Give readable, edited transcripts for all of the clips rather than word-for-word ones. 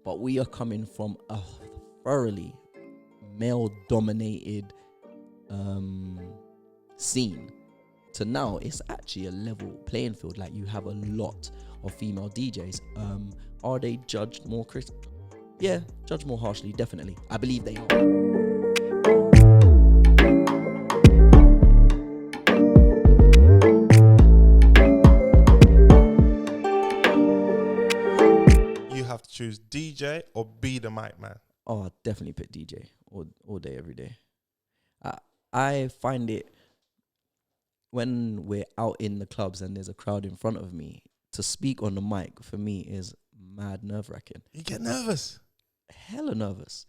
but we are coming from a thoroughly male-dominated scene to now it's actually a level playing field. Like, you have a lot of female DJs. Are they judged more Yeah, judged more harshly, definitely. I believe they are. You have to choose DJ or be the mic man. Oh, I'd definitely pick DJ all day, every day. I find it, when we're out in the clubs and there's a crowd in front of me, to speak on the mic for me is mad nerve-wracking. You get nervous. Hella nervous.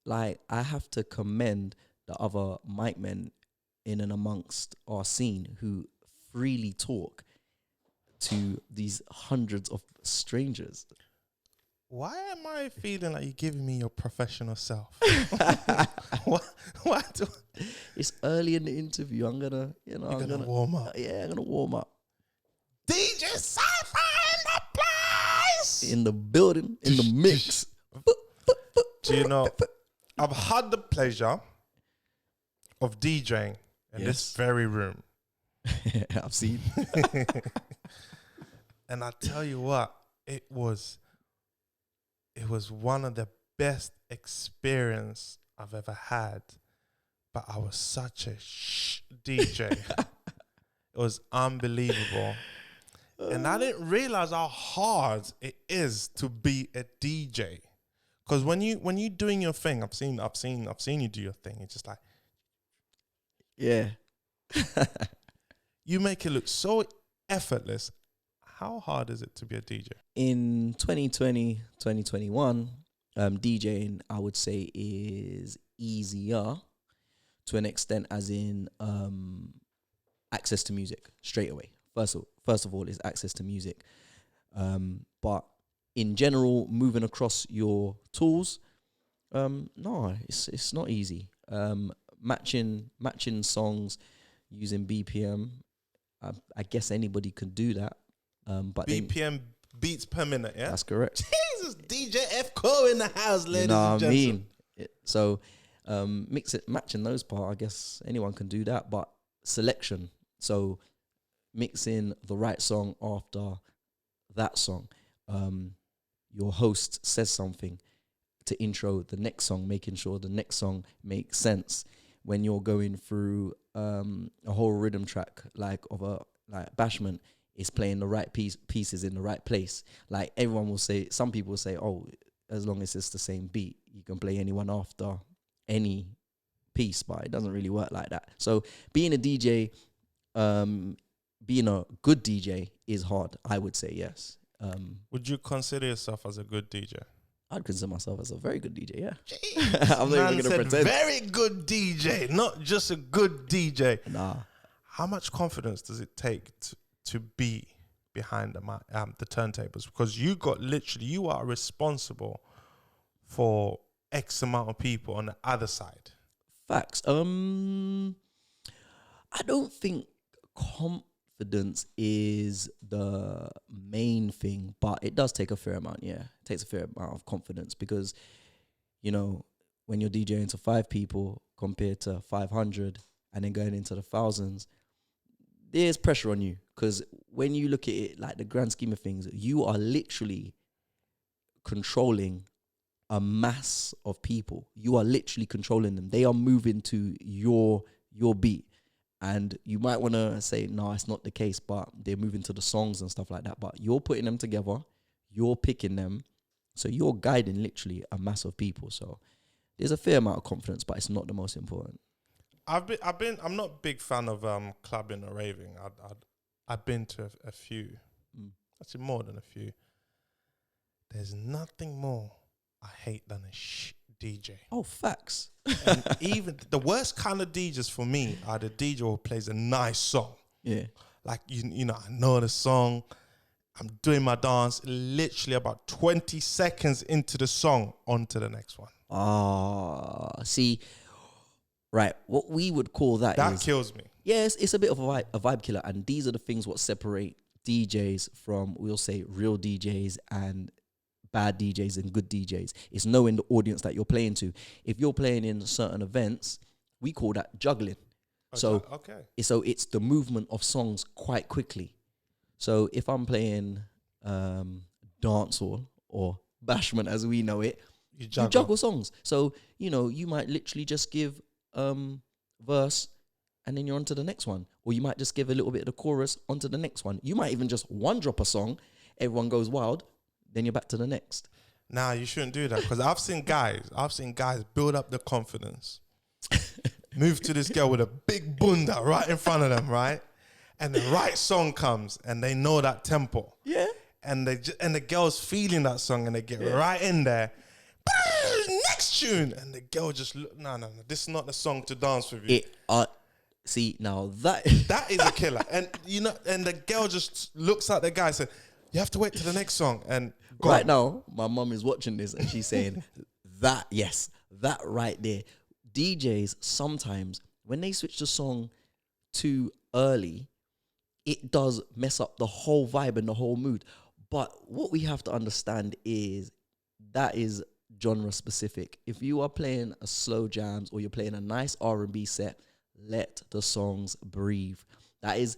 Like, I have to commend the other mic men in and amongst our scene who freely talk to these hundreds of strangers. Why am I feeling like you're giving me your professional self? What? It's early in the interview. I'm gonna warm up. Yeah, I'm gonna warm up. DJ Syfer in the place. In the building, in the mix. Do you know, I've had the pleasure of DJing in this very room. I've seen. And I tell you what, it was one of the best experience I've ever had. But I was such a DJ. It was unbelievable. And I didn't realize how hard it is to be a DJ. Because when you doing your thing, I've seen you do your thing. It's just like, yeah. You make it look so effortless. How hard is it to be a DJ? In 2020, 2021, DJing, I would say, is easier to an extent, as in access to music straight away. First of all, is access to music. But in general, moving across your tools, no, it's not easy. Matching songs using BPM, I guess anybody could do that. But BPM, beats per minute, yeah? That's correct. Jesus, DJ F. Koh in the house, ladies and gentlemen. So matching those part, I guess anyone can do that. But selection, so mixing the right song after that song. Your host says something to intro the next song, making sure the next song makes sense. When you're going through a whole rhythm track, like bashment, is playing the right pieces in the right place. Like, everyone will say, some people will say, oh, as long as it's the same beat, you can play anyone after any piece, but it doesn't really work like that. So being a DJ, being a good DJ is hard, I would say, yes. Would you consider yourself as a good DJ? I'd consider myself as a very good DJ, yeah. Jeez, I'm not even going to pretend. Very good DJ, not just a good DJ. Nah. How much confidence does it take to be behind the turntables? Because you are responsible for X amount of people on the other side. Facts. I don't think confidence is the main thing, but it does take a fair amount, yeah. It takes a fair amount of confidence because, when you're DJing to 5 people compared to 500 and then going into the thousands, there's pressure on you. Because when you look at it, like the grand scheme of things, you are literally controlling a mass of people. You are literally controlling them. They are moving to your beat. And you might want to say, no, it's not the case, but they're moving to the songs and stuff like that. But you're putting them together. You're picking them. So you're guiding literally a mass of people. So there's a fair amount of confidence, but it's not the most important. I'm not a big fan of clubbing or raving. I've been to a few, actually more than a few. There's nothing more I hate than a DJ. Oh, facts. And even the worst kind of DJs for me are the DJ who plays a nice song. Yeah. Like, I know the song. I'm doing my dance. Literally about 20 seconds into the song, on to the next one. See, right, what we would call that kills me. Yes, it's a bit of a vibe killer, and these are the things what separate DJs from, we'll say, real DJs and bad DJs and good DJs. It's knowing the audience that you're playing to. If you're playing in certain events, we call that juggling. So it's the movement of songs quite quickly. So if I'm playing dancehall or bashment as we know it, you juggle songs. So, you might literally just give verse and then you're on to the next one. Or you might just give a little bit of the chorus onto the next one. You might even just one drop a song, everyone goes wild, then you're back to the next. Nah, you shouldn't do that, because I've seen guys build up the confidence, move to this girl with a big bunda right in front of them, right? And the right song comes and they know that tempo. Yeah. And the girl's feeling that song and they get right in there. Next tune. And the girl just look, no, this is not the song to dance with you. See, now that is a killer. And and the girl just looks at the guy and says, you have to wait to the next song. And right now, my mum is watching this and she's saying that right there. DJs sometimes, when they switch the song too early, it does mess up the whole vibe and the whole mood. But what we have to understand is that is genre specific. If you are playing a slow jams or you're playing a nice R&B set, let the songs breathe. That is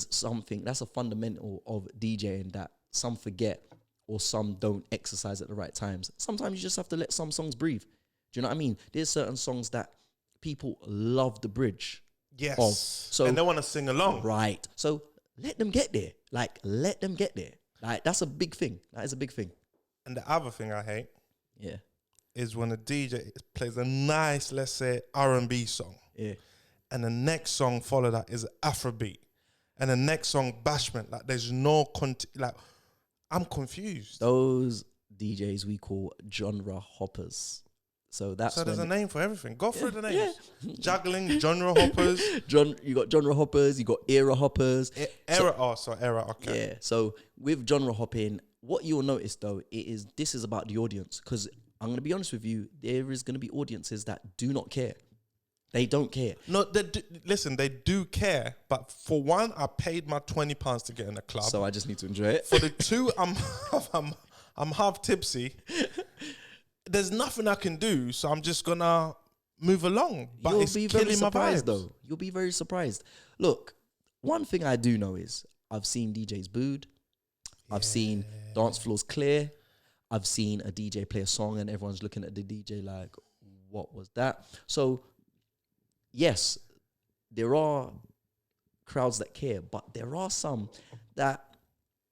something, that's a fundamental of DJing that some forget or some don't exercise at the right times. Sometimes you just have to let some songs breathe. Do you know what I mean? There's certain songs that people love the bridge. Yes. So, and they want to sing along. Right. So let them get there. Let them get there. That's a big thing. That is a big thing. And the other thing I hate Yeah. is when a DJ plays a nice, let's say, R&B song. Yeah. And the next song follow that is Afrobeat. And the next song, bashment. There's no, I'm confused. Those DJs we call genre hoppers. So there's a name for everything. Go through the names. Yeah. Juggling, genre hoppers. You got genre hoppers, you got era hoppers. Era, okay. Yeah, so with genre hopping, what you'll notice though, this is about the audience. Because I'm going to be honest with you, there is going to be audiences that do not care. They don't care. No, listen, they do care. But for one, I paid my £20 to get in the club. So I just need to enjoy it. For the two, I'm half tipsy. There's nothing I can do, so I'm just gonna move along. But You'll it's be killing very my surprised, vibes. though. You'll be very surprised. Look, one thing I do know is I've seen DJs booed. I've seen dance floors clear. I've seen a DJ play a song and everyone's looking at the DJ like, what was that? So, yes, there are crowds that care, but there are some that,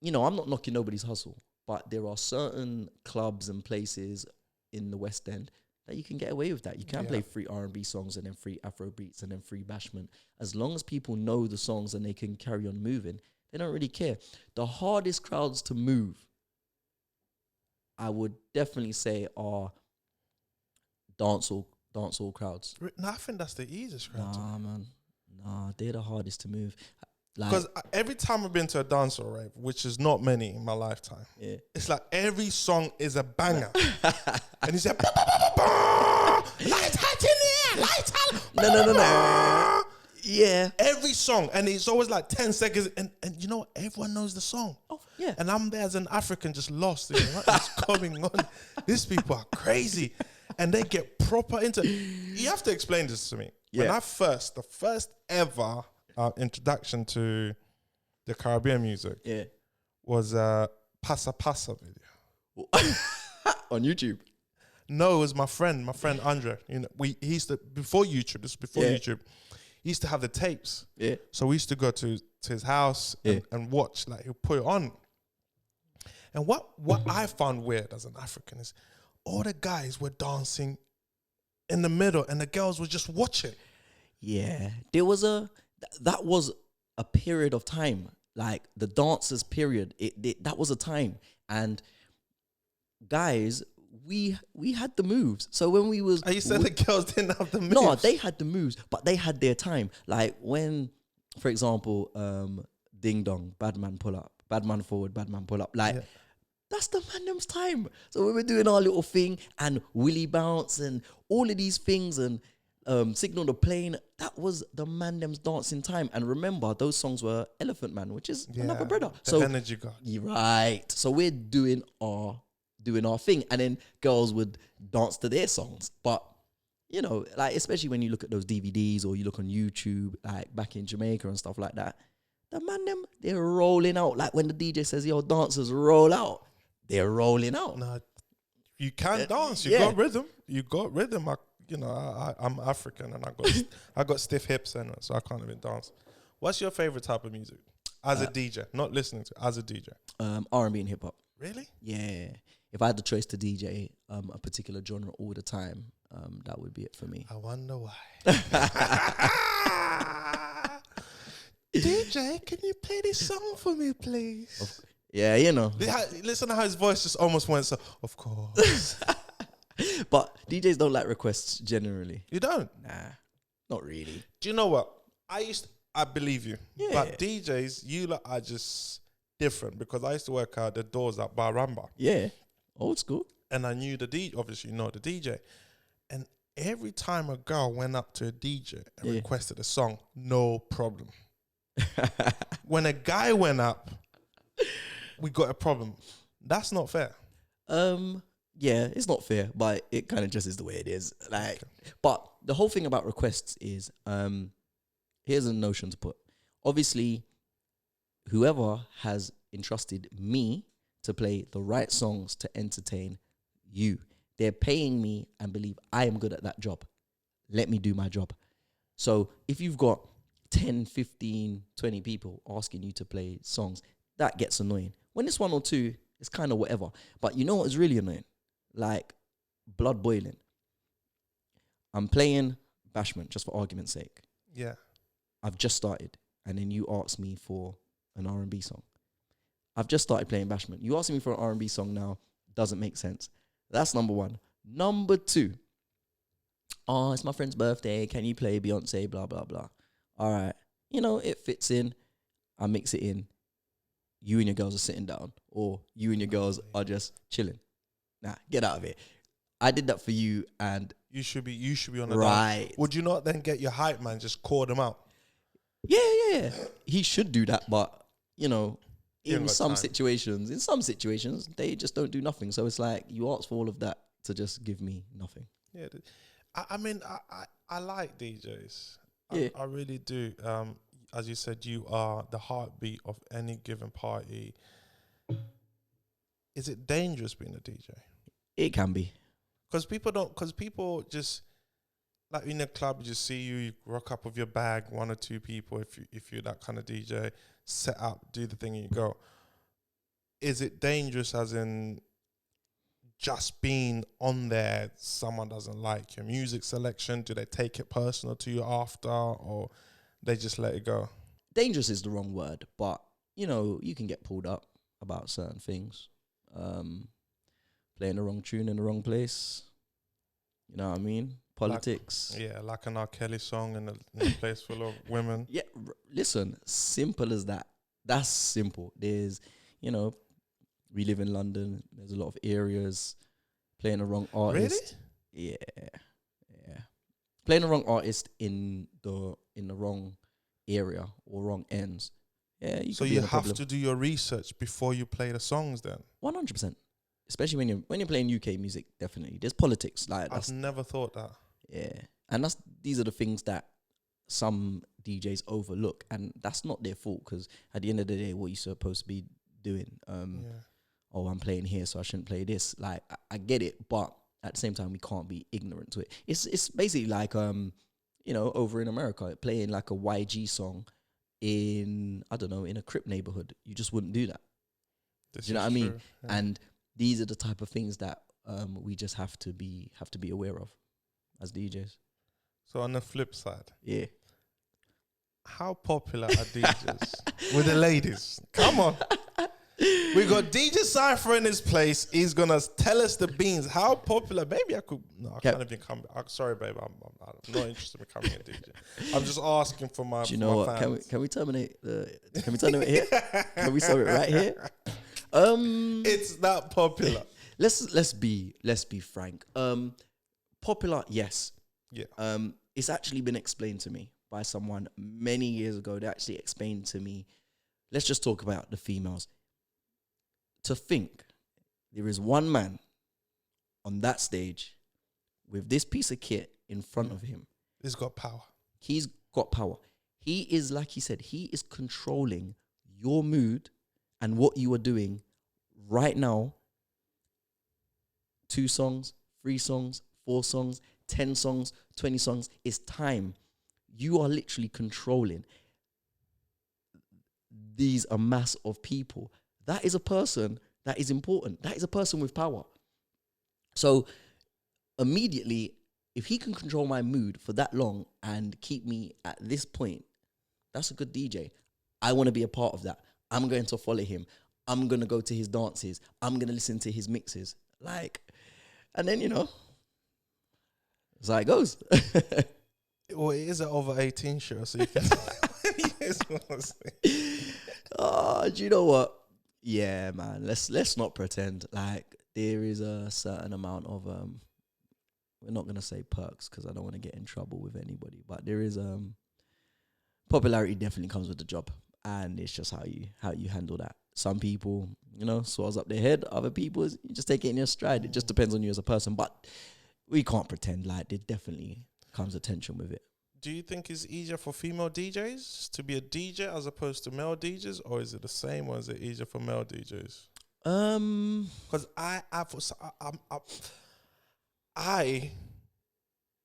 I'm not knocking nobody's hustle, but there are certain clubs and places in the West End that you can get away with that. You can play free R&B songs and then free Afro beats and then free bashment. As long as people know the songs and they can carry on moving, they don't really care. The hardest crowds to move, I would definitely say, are dancehall crowds. No, I think that's the easiest crowd. Nah, man. Nah, they're the hardest to move. Because every time I've been to a dancehall rave, which is not many in my lifetime, it's like every song is a banger. And he's like, lights hot in here, lights hot. No. Yeah. Every song. And it's always like 10 seconds. And you know what? Everyone knows the song. Oh, yeah. And I'm there as an African just lost. What is going on? These people are crazy. And they get proper into... You have to explain this to me. Yeah. When the first ever introduction to the Caribbean music was a Pasa Pasa video. On YouTube? No, it was my friend Andre. He used to, before YouTube, this was before YouTube, he used to have the tapes. Yeah. So we used to go to his house and watch, he'll put it on. And what I found weird as an African is all the guys were dancing in the middle and the girls were just watching. Yeah. That was a period of time. Like the dancers period. That was a time. And guys, we had the moves. So when we was... Are you saying the girls didn't have the moves? No, they had the moves, but they had their time. Like when, for example, Ding Dong, bad man pull up, bad man forward, bad man pull up. That's the mandom's time. So we were doing our little thing and Willy Bounce and all of these things and Signal the Plane. That was the mandom's dancing time. And remember, those songs were Elephant Man, which is another brother. The energy god. You're right. So we're doing our doing our thing, and then girls would dance to their songs. But you know, like especially when you look at those DVDs or you look on YouTube, like back in Jamaica and stuff like that, the man them, they're rolling out. Like when the DJ says, "Yo, dancers roll out," they're rolling out. No, you can dance. You yeah. got rhythm. You got rhythm. I'm African and I got stiff hips and so I can't even dance. What's your favorite type of music as a DJ? Not listening to, as a DJ. R&B and hip hop. Really? Yeah. If I had the choice to DJ a particular genre all the time, that would be it for me. I wonder why. DJ, can you play this song for me, please? Yeah, you know. Listen to how his voice just almost went so, of course. But DJs don't like requests generally. You don't? Nah, not really. Do you know what? I believe you. Yeah. But DJs, you lot are just different because I used to work out the doors at Baramba. Yeah, old school. And I knew the DJ, obviously you know the DJ. And every time a girl went up to a DJ and requested a song, no problem. When a guy went up, we got a problem. That's not fair. Yeah, it's not fair, but it kind of just is the way it is. Like, but the whole thing about requests is, here's a notion to put. Obviously, whoever has entrusted me to play the right songs to entertain you, they're paying me and believe I am good at that job. Let me do my job. So if you've got 10, 15, 20 people asking you to play songs, that gets annoying. When it's one or two, it's kind of whatever. But you know what is really annoying? Like blood boiling. I'm playing Bashment just for argument's sake. Yeah. I've just started, and then you ask me for an R&B song. I've just started playing Bashment. You asking me for an R&B song now doesn't make sense. That's number one. Number two, oh, it's my friend's birthday. Can you play Beyonce? Blah, blah, blah. All right. You know, it fits in. I mix it in. You and your girls are sitting down, or you and your girls are just chilling. Nah, get out of it. I did that for you, and you should be on the right. dance. Would you not then get your hype man, just call them out? Yeah. He should do that, but you know, in some time. situations, they just don't do nothing. So it's like you ask for all of that to just give me nothing. Yeah, I mean, I like DJs. Yeah. I really do. As you said, you are the heartbeat of any given party. Is it dangerous being a DJ? It can be. Because people just, like in a club, you just see you rock up with your bag, one or two people, if you're that kind of DJ, set up, do the thing and you go. Is it dangerous as in just being on there, someone doesn't like your music selection? Do they take it personal to you after, or they just let it go? Dangerous is the wrong word, but you know, you can get pulled up about certain things. Playing the wrong tune in the wrong place. You know what I mean? Politics. Like an R. Kelly song in a place full of women. Yeah, listen, simple as that. That's simple. There's, you know, we live in London. There's a lot of areas. Playing the wrong artist. Really? Yeah. Playing the wrong artist in the wrong area or wrong ends. Yeah. So you have to do your research before you play the songs then? 100%. Especially when you're playing UK music, definitely. There's politics. Like I've never thought that. Yeah. And these are the things that some DJs overlook, and that's not their fault, because at the end of the day, what you're supposed to be doing, oh, I'm playing here, so I shouldn't play this. Like, I get it, but at the same time, we can't be ignorant to it. It's basically like, you know, over in America, playing like a YG song in, I don't know, in a Crip neighborhood. You just wouldn't do that. Do you know what I mean? Yeah. And these are the type of things that we just have to be aware of as DJs. So on the flip side, yeah, how popular are DJs with the ladies? Come on. We got DJ Syfer in his place. He's gonna tell us the beans. How popular? Maybe I could. No, I can't even come. Sorry, babe. I'm not interested in becoming a DJ. I'm just asking for my. Do you know what? Fans. Can we terminate? Can we terminate here? Can we stop it right here? It's that popular. Let's be frank. Popular, yes. Yeah. It's actually been explained to me by someone many years ago. They actually explained to me. Let's just talk about the females. To think there is one man on that stage with this piece of kit in front of him. He's got power. He's got power. He is, like he said, he is controlling your mood and what you are doing right now. 2 songs, 3 songs, 4 songs, 10 songs, 20 songs. It's time. You are literally controlling these a mass of people. That is a person that is important. That is a person with power. So immediately, if he can control my mood for that long and keep me at this point, that's a good DJ. I want to be a part of that. I'm going to follow him. I'm going to go to his dances. I'm going to listen to his mixes. Like, and then, that's how it goes. Well, it is an over 18 show, so you can. Do you know what? Yeah, man. Let's not pretend. Like, there is a certain amount of we're not gonna say perks because I don't want to get in trouble with anybody, but there is popularity definitely comes with the job, and it's just how you handle that. Some people, swells up their head. Other people, you just take it in your stride. It just depends on you as a person, but we can't pretend. Like, there definitely comes attention with it. Do you think it's easier for female DJs to be a DJ as opposed to male DJs, or is it the same, or is it easier for male DJs? Because I,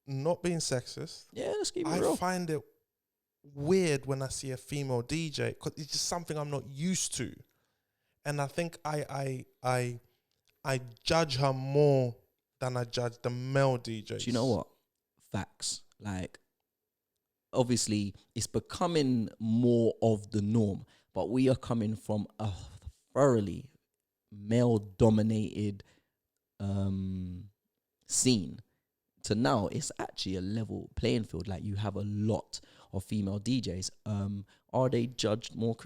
not being sexist, let's keep it I real. find it weird when I see a female DJ because it's just something I'm not used to, and I think I judge her more than I judge the male DJs. Do you know what? Facts. Like, obviously, it's becoming more of the norm, but we are coming from a thoroughly male-dominated scene to now it's actually a level playing field. Like, you have a lot of female DJs. Are they judged more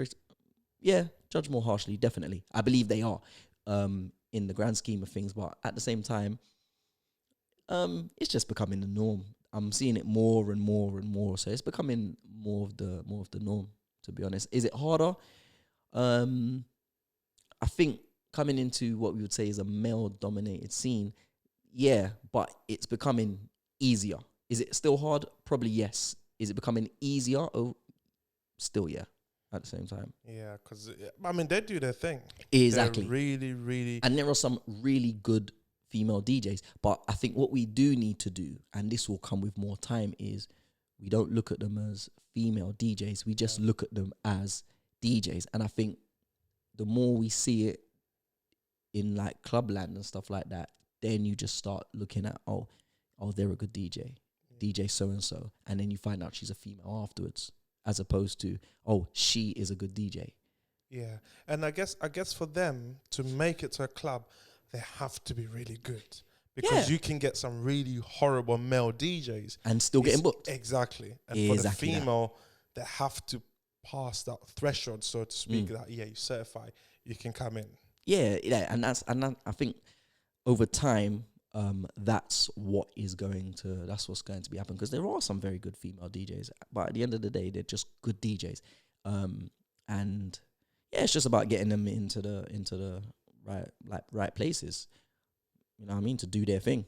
judged more harshly? Definitely. I believe they are in the grand scheme of things, but at the same time, it's just becoming the norm. I'm seeing it more and more and more, so it's becoming more of the norm, to be honest. Is it harder? I think coming into what we would say is a male-dominated scene, yeah, but it's becoming easier. Is it still hard? Probably yes. Is it becoming easier? Oh, still yeah. At the same time, yeah, because they do their thing exactly. They're really, really, and there are some really good female DJs, but I think what we do need to do, and this will come with more time, is we don't look at them as female DJs. We just look at them as DJs. And I think the more we see it in like clubland and stuff like that, then you just start looking at, oh, they're a good DJ, DJ so-and-so. And then you find out she's a female afterwards, as opposed to, oh, she is a good DJ. Yeah. And I guess for them to make it to a club, they have to be really good. Because you can get some really horrible male DJs. And still getting booked. Exactly. And for the female, they have to pass that threshold, so to speak, that, you certify, you can come in. Yeah, and I think over time, that's what's going to be happening, because there are some very good female DJs, but at the end of the day, they're just good DJs. And yeah, it's just about getting them into the right places, you know what I mean, to do their thing.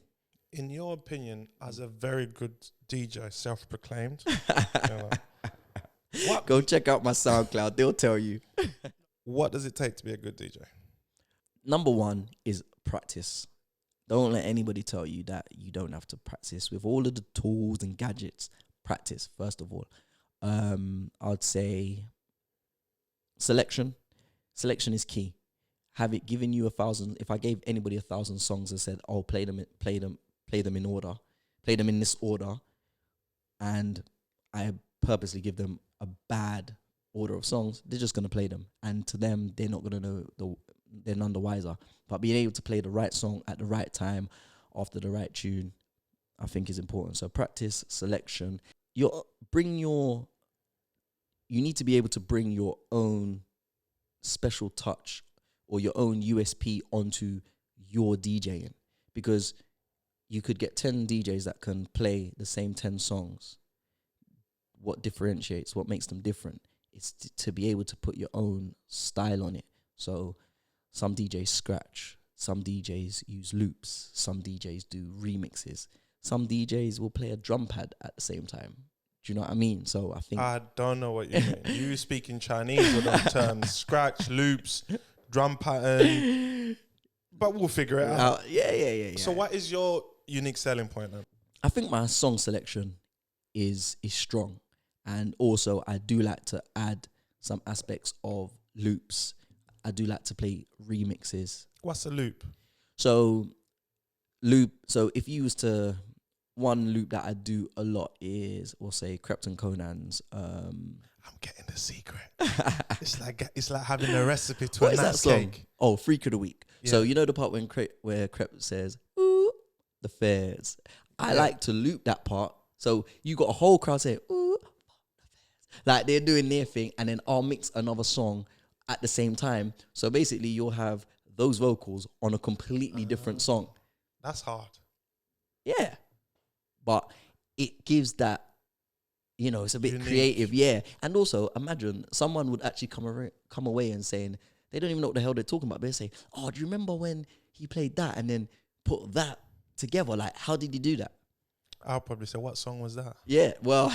In your opinion, as a very good DJ, self-proclaimed, go check out my SoundCloud, they'll tell you. What does it take to be a good DJ? Number one is practice. Don't let anybody tell you that you don't have to practice with all of the tools and gadgets. Practice, first of all. I'd say selection. Selection is key. Have it given you 1,000. If I gave anybody 1,000 songs and said, "Oh, play them in order, play them in this order," and I purposely give them a bad order of songs, they're just gonna play them, and to them, they're not gonna know they're none the wiser. But being able to play the right song at the right time, after the right tune, I think is important. So practice, selection. You need to be able to bring your own special touch or your own USP onto your DJing, because you could get 10 DJs that can play the same 10 songs. What differentiates, what makes them different, is to be able to put your own style on it. So some DJs scratch, some DJs use loops, some DJs do remixes, some DJs will play a drum pad at the same time. Do you know what I mean? So I think I don't know what you mean. You speak in Chinese with those terms: scratch, loops, drum pattern. But we'll figure it out. Yeah. So what is your unique selling point then? I think my song selection is strong, and also I do like to add some aspects of loops. I do like to play remixes. What's a loop? So if you was to, one loop that I do a lot is, we'll say, Krypton Conan's. I'm getting the secret. It's like having a recipe to What a is that nice song? cake. Oh, Freak of the Week. Yeah. So you know the part where Krep says, "Ooh, the fairs." I like to loop that part. So you got a whole crowd saying, "Ooh, the fairs." Like they're doing their thing, and then I'll mix another song at the same time. So basically, you'll have those vocals on a completely different song. That's hard. Yeah, but it gives that, it's a bit Unique. creative. Yeah, and also imagine someone would actually come away and saying they don't even know what the hell they're talking about. They say, "Oh, do you remember when he played that and then put that together? Like, how did he do that?" I'll probably say, what song was that? Yeah, well,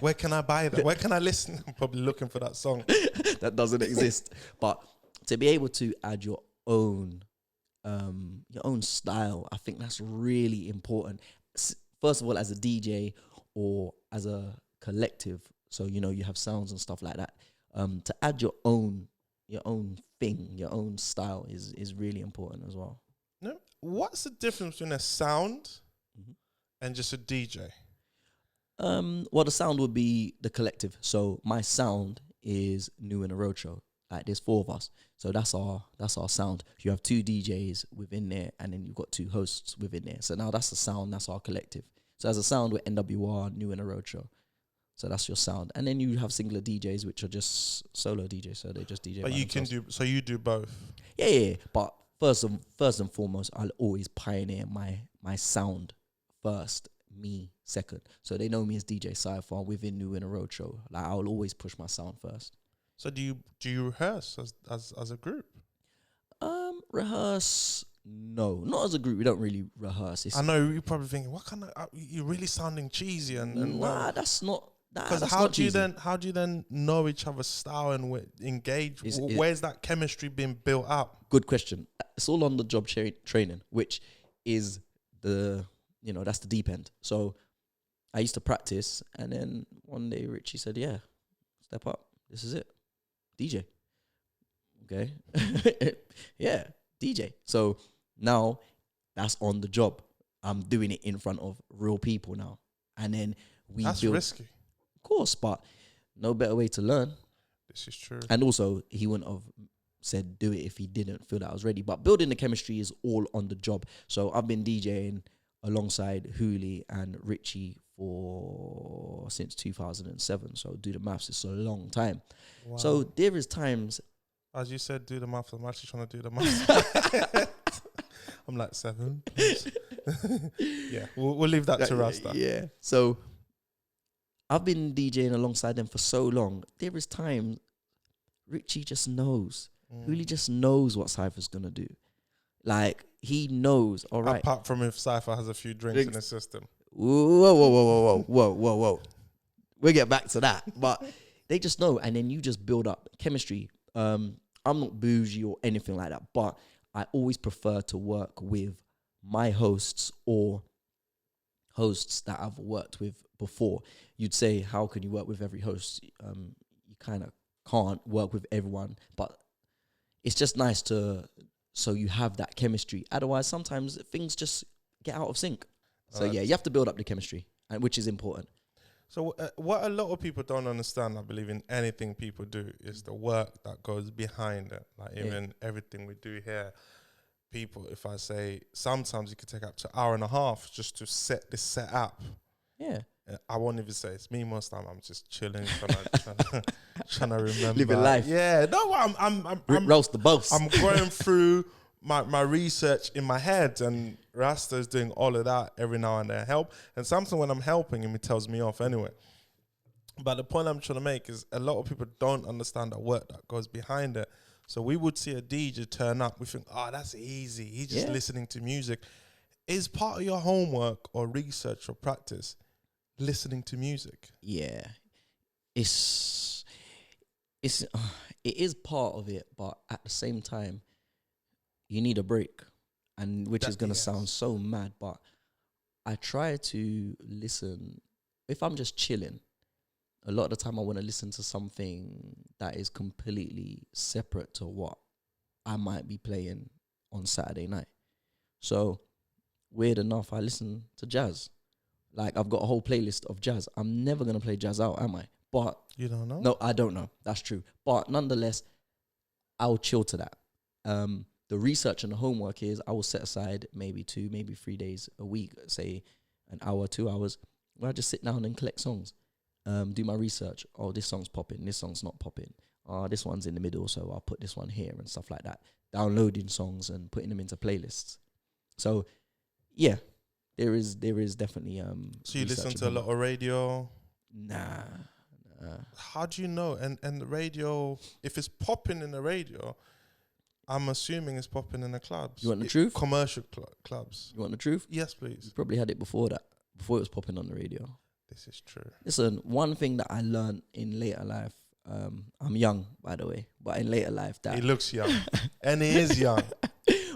Where can I buy that? Where can I listen? I'm probably looking for that song. that doesn't exist. But to be able to add your own style, I think that's really important. First of all, as a DJ or as a collective, so you have sounds and stuff like that. To add your own thing, your own style is really important as well. No, what's the difference between a sound and just a DJ? Well, the sound would be the collective. So my sound is New in a Roadshow. Like there's 4 of us, so that's our sound. You have 2 DJs within there, and then you've got 2 hosts within there. So now that's the sound. That's our collective. So as a sound, we're NWR, New in a Roadshow. So that's your sound, and then you have singular DJs, which are just solo DJs. So they just DJ. But you do both. Yeah. But first and foremost, I'll always pioneer my sound first, me second. So they know me as DJ Syfer within New in a Roadshow. Like I'll always push my sound first. So do you rehearse as a group? Rehearse? No, not as a group. We don't really rehearse. I know you're probably thinking, what kind of you're really sounding cheesy and nah, that's not. Because how do you then know each other's style and engage? Where's that chemistry being built up? Good question. It's all on the job training, which is that's the deep end. So I used to practice, and then one day Richie said, "Yeah, step up. This is it, DJ." Okay, yeah, DJ. So now that's on the job. I'm doing it in front of real people now, and then that's risky. Course, but no better way to learn. This is true. And also, he wouldn't have said do it if he didn't feel that I was ready. But building the chemistry is all on the job. So I've been DJing alongside Hooli and Richie since 2007. So do the maths, it's a long time. Wow. So there is times, as you said, do the maths. I'm actually trying to do the maths. I'm like 7. Yeah, we'll leave that to Rasta. Yeah. So I've been DJing alongside them for so long. There is time Richie just knows. Really just knows what Syfer's going to do. Like, he knows, all right. Apart from if Syfer has a few drinks in his system. Whoa. We'll get back to that. But they just know, and then you just build up chemistry. I'm not bougie or anything like that, but I always prefer to work with my hosts or hosts that I've worked with before. You'd say, how can you work with every host? You kind of can't work with everyone, but it's just nice so you have that chemistry. Otherwise, sometimes things just get out of sync. So yeah, you have to build up the chemistry, which is important. So what a lot of people don't understand, I believe, in anything people do is the work that goes behind it. Like even everything we do here, people, if I say, sometimes it could take up to an hour and a half just to set this set up. Yeah. I won't even say it's me most time. I'm just chilling, trying to remember. Living life. Yeah. No, I'm roast the boss. I'm going through my research in my head, and Rasta's doing all of that every now and then. Help. And sometimes when I'm helping him, he tells me off anyway. But the point I'm trying to make is a lot of people don't understand the work that goes behind it. So we would see a DJ turn up. We think, oh, that's easy. He's just listening to music. Is part of your homework or research or practice listening to music? Yeah, it's it is part of it, but at the same time, you need a break, and which is gonna sound so mad, but I try to listen if I'm just chilling. A lot of the time I want to listen to something that is completely separate to what I might be playing on Saturday night. So, weird enough, I listen to jazz. Like, I've got a whole playlist of jazz. I'm never going to play jazz out, am I? But... You don't know? No, I don't know. That's true. But nonetheless, I'll chill to that. The research and the homework is I will set aside maybe 2, maybe 3 days a week, say an hour, 2 hours, where I just sit down and collect songs. Do my research. Oh, this song's popping. This song's not popping. This one's in the middle, so I'll put this one here and stuff like that. Downloading songs and putting them into playlists. So, yeah, there is definitely So you listen to a lot of radio? Nah. How do you know? And the radio, if it's popping in the radio, I'm assuming it's popping in the clubs. You want the truth? Commercial clubs. You want the truth? Yes, please. You probably had it before that, before it was popping on the radio. This is true. Listen, one thing that I learned in later life, I'm young, by the way, but in later life that... He looks young. And he is young.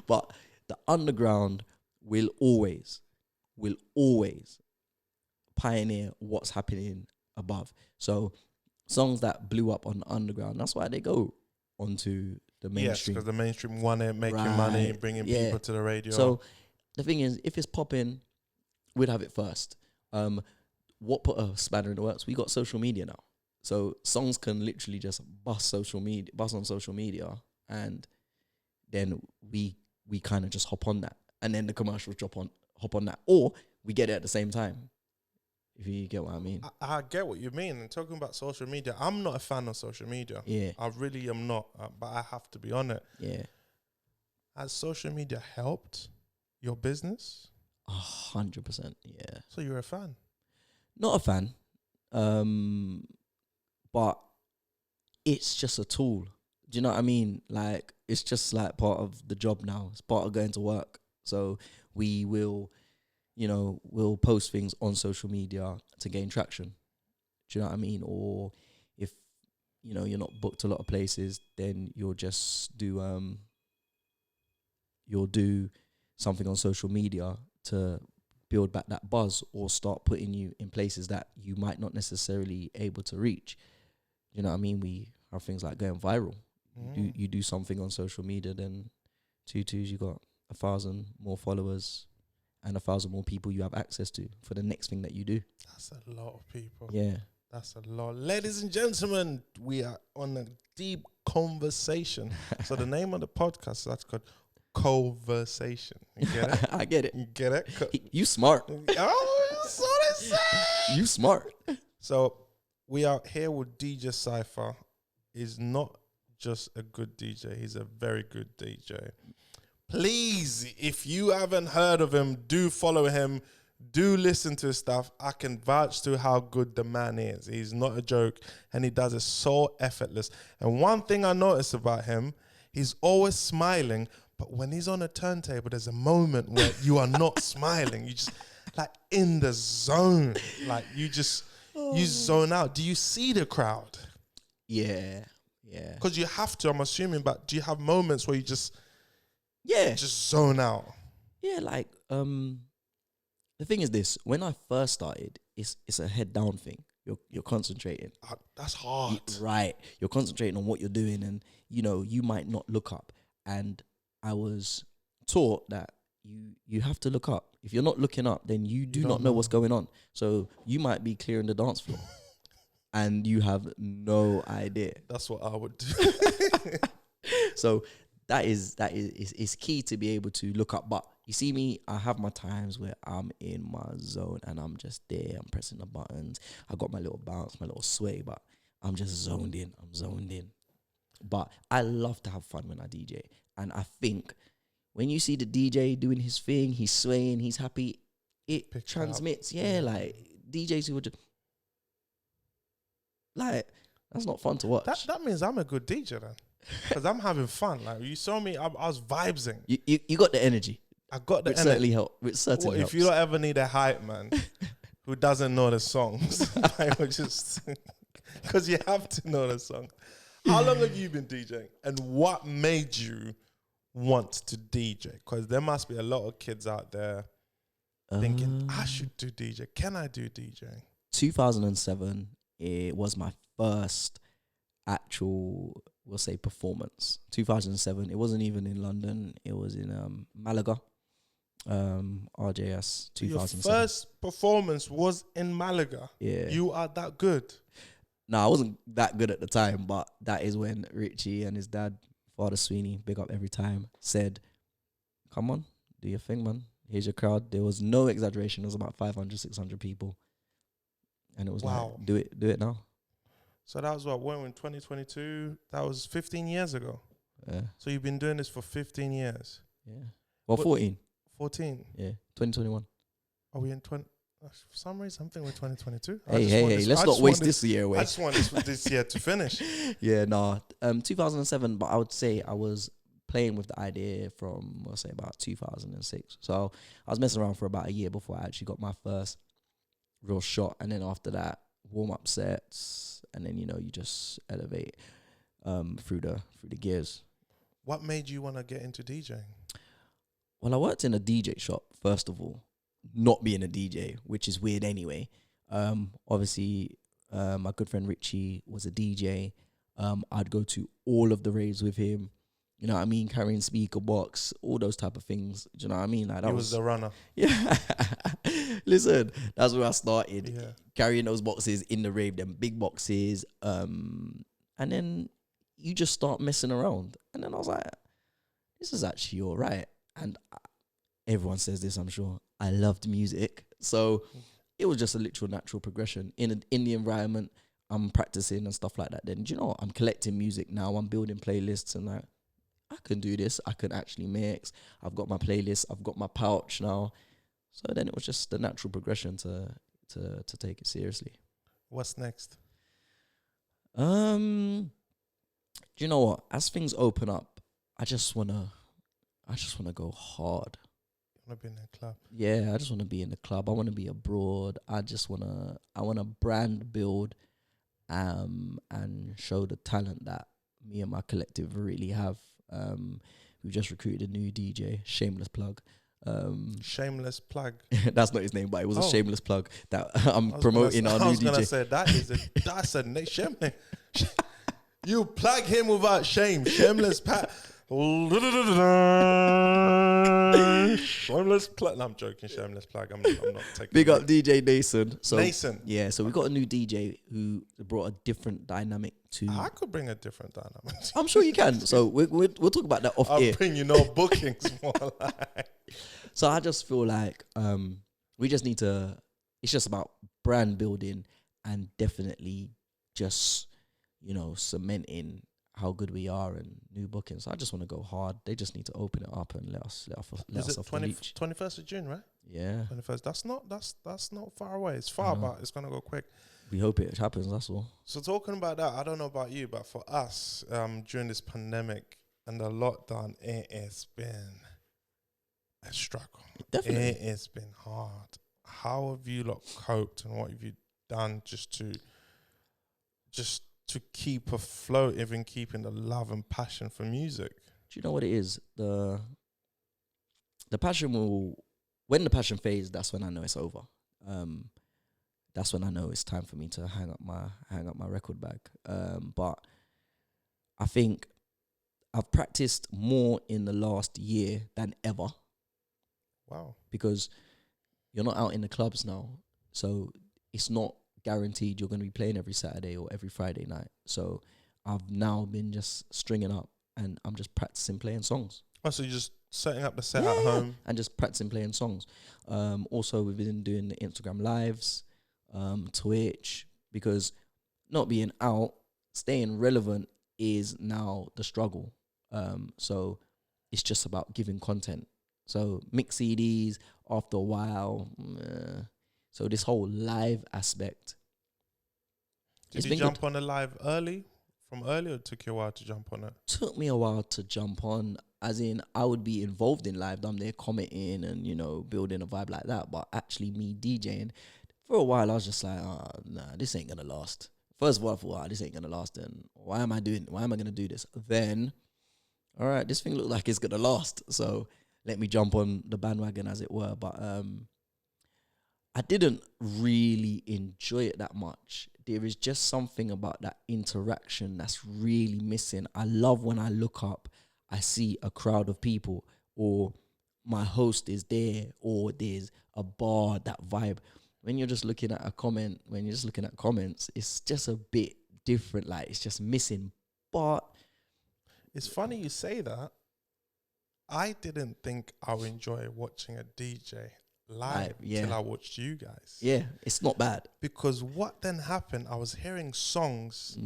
But the underground will always pioneer what's happening above. So songs that blew up on the underground, that's why they go onto the mainstream. Yes, because the mainstream want it, making money, bringing people to the radio. So the thing is, if it's popping, we'd have it first. What put a spanner in the works? We got social media now. So songs can literally just bust on social media, and then we kind of just hop on that, and then the commercials hop on that, or we get it at the same time. If you get what I mean. I get what you mean. And talking about social media, I'm not a fan of social media. Yeah, I really am not. But I have to be on it. Yeah. Has social media helped your business? 100%. Yeah. So you're a fan? Not a fan, but it's just a tool. Do you know what I mean? Like, it's just like part of the job now. It's part of going to work. So we will, we'll post things on social media to gain traction. Do you know what I mean? Or if, you're not booked a lot of places, then you'll just do, you'll do something on social media to build back that buzz, or start putting you in places that you might not necessarily able to reach. You know what I mean? We have things like going viral. You do something on social media, then 2 twos, you got 1,000 more followers and 1,000 more people you have access to for the next thing that you do. That's a lot of people. Yeah. That's a lot. Ladies and gentlemen, we are on a deep conversation. So the name of the podcast, that's called Koh-versation. You get it? I get it. You get it? You smart. Oh, that's what I said. You smart. So we are here with DJ Syfer. He's not just a good DJ. He's a very good DJ. Please, if you haven't heard of him, do follow him. Do listen to his stuff. I can vouch to how good the man is. He's not a joke, and he does it so effortless. And one thing I notice about him, he's always smiling, but when he's on a turntable, there's a moment where you are not smiling. You just, like, in the zone. Like, you zone out. Do you see the crowd? Yeah. Because you have to, I'm assuming, but do you have moments where you just zone out? Yeah, like, the thing is this, when I first started, it's a head down thing. You're concentrating. That's hard. Right. You're concentrating on what you're doing, and, you might not look up. And I was taught that you have to look up. If you're not looking up, then you do not know what's going on. So you might be clearing the dance floor and you have no idea. That's what I would do. So that is key to be able to look up. But you see me, I have my times where I'm in my zone and I'm just there. I'm pressing the buttons. I got my little bounce, my little sway, but I'm just zoned in. I'm zoned in. But I love to have fun when I DJ. And I think when you see the DJ doing his thing, he's swaying, he's happy, it transmits. Yeah, like DJs who would just, like, that's not fun to watch. That means I'm a good DJ then. because I'm having fun. Like you saw me, I was vibesing. You got the energy. I got the Which energy. certainly help. Which certainly helps. If you don't ever need a hype man who doesn't know the songs, I would just because you have to know the song. How long have you been DJing, and what made you want to DJ? Because there must be a lot of kids out there thinking, I should do DJ. Can I do DJing? 2007, it was my first actual, we'll say, performance. 2007, it wasn't even in London. It was in Malaga. RJS 2007. Your first performance was in Malaga. Yeah. You are that good. No, I wasn't that good at the time, but that is when Richie and his dad, Father Sweeney, big up every time, said, come on, do your thing, man. Here's your crowd. There was no exaggeration. It was about 500, 600 people. And it was like, do it now. So that was when in 2022? That was 15 years ago. Yeah. So you've been doing this for 15 years. Yeah. Well, 14. 14. Yeah. 2021. Are we in 20? For some reason, I'm thinking we're 2022. Hey, let's not waste this year away. I just want this year to finish. Yeah, no. 2007, but I would say I was playing with the idea from, we'll say, about 2006. So I was messing around for about a year before I actually got my first real shot. And then after that, warm-up sets. And then, you just elevate through the gears. What made you want to get into DJing? Well, I worked in a DJ shop, first of all, not being a DJ, which is weird anyway. Obviously, my good friend Richie was a DJ. I'd go to all of the raves with him. You know what I mean? Carrying speaker box, all those type of things. Do you know what I mean? Like that was the runner. Yeah. Listen, that's where I started. Yeah. Carrying those boxes in the rave, them big boxes. And then you just start messing around. And then I was like, this is actually all right. And everyone says this, I'm sure. I loved music. So it was just a literal natural progression. In the environment, I'm practicing and stuff like that. Then, do you know what? I'm collecting music now. I'm building playlists and like, I can do this. I can actually mix. I've got my playlist. I've got my pouch now. So then it was just the natural progression to take it seriously. What's next? Do you know what? As things open up, I just wanna go hard. You wanna be in a club? Yeah, I just wanna be in the club. I wanna be abroad. I wanna brand build, and show the talent that me and my collective really have. We've just recruited a new DJ, shameless plug. Shameless plug. That's not his name, but it was a shameless plug that I'm promoting our new DJ. I was gonna say that's a shame. You plug him without shame. Shameless shameless plug. No, I'm joking. Shameless plug. I'm not taking. Big up DJ Nason. So Nason. Yeah. So we got a new DJ who brought a different dynamic to. I could bring a different dynamic. I'm sure you can. So we'll talk about that off air. I'll bring bookings more like. So I just feel like we just need to. It's just about brand building and definitely just cementing how good we are and new bookings. So I just want to go hard. They just need to open it up and let us off the leash. 21st of June, right? Yeah. 21st. That's not far away. It's far, but it's gonna go quick. We hope it happens. That's all. So talking about that, I don't know about you, but for us, during this pandemic and the lockdown, it has been a struggle. Definitely, it has been hard. How have you lot coped, and what have you done just to keep afloat, even keeping the love and passion for music? Do you know what it is? The passion when the passion fades, that's when I know it's over. That's when I know it's time for me to hang up my record bag. But I think I've practiced more in the last year than ever. Wow. Because you're not out in the clubs now, so it's not guaranteed you're going to be playing every Saturday or every Friday night. So I've now been just stringing up and I'm just practicing playing songs. Oh, so you're just setting up the set at home? And just practicing playing songs. Also, we've been doing the Instagram lives, Twitch, because not being out, staying relevant is now the struggle. So it's just about giving content. So mix CDs after a while. So this whole live aspect. Did you jump on the live early from earlier? It took you a while to jump on it. Took me a while to jump on, as in I would be involved in live. I'm there commenting and, you know, building a vibe like that. But actually me DJing, for a while I was just like, oh, nah, this ain't gonna last. First of all, I thought, this ain't gonna last. And why am I gonna do this? Then, all right, this thing looked like it's gonna last. So let me jump on the bandwagon, as it were. But I didn't really enjoy it that much. There is just something about that interaction that's really missing. I love when I look up, I see a crowd of people, or my host is there, or there's a bar, that vibe. When you're just looking at a comment, when you're just looking at comments, it's just a bit different. Like, it's just missing. But it's funny you say that. I didn't think I would enjoy watching a DJ live till I watched you guys. Yeah, it's not bad. Because what then happened, I was hearing songs.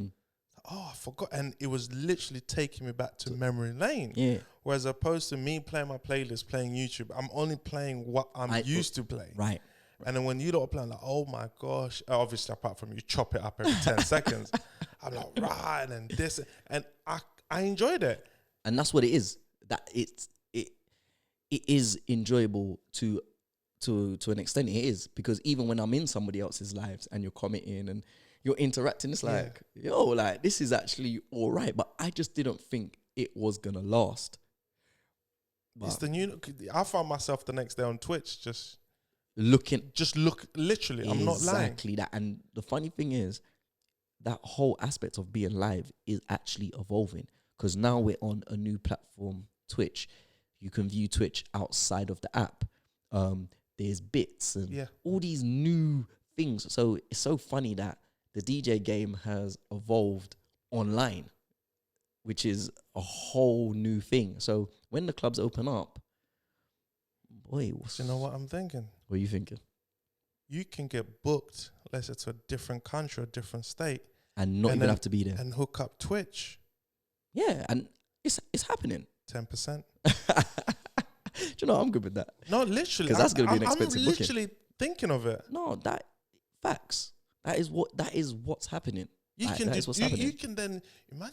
Oh, I forgot. And it was literally taking me back to memory lane. Yeah. Whereas opposed to me playing my playlist, playing YouTube, I'm only playing what I'm used to playing. Right. And then when you lot are playing, like, oh my gosh, obviously apart from you chop it up every 10 seconds, I'm like, right, and this, and I enjoyed it. And that's what it is. That it is enjoyable to an extent. It is, because even when I'm in somebody else's lives and you're commenting and you're interacting, it's like, yo, like, this is actually all right. But I just didn't think it was gonna last. But it's the new. I found myself the next day on Twitch just literally. I'm not lying. Exactly that. And the funny thing is, that whole aspect of being live is actually evolving, because now we're on a new platform, Twitch. You can view Twitch outside of the app. There's bits and all these new things. So it's so funny that the DJ game has evolved online, which is a whole new thing. So when the clubs open up, boy, you know what I'm thinking? What are you thinking? You can get booked, let's say, to a different country, a different state, and not even have to be there, and hook up Twitch. Yeah, and it's happening. 10%. Do you know, I'm good with that. No, literally, because that's going to be an expensive booking. I'm literally thinking of it. No, that facts. That is what's happening. You can then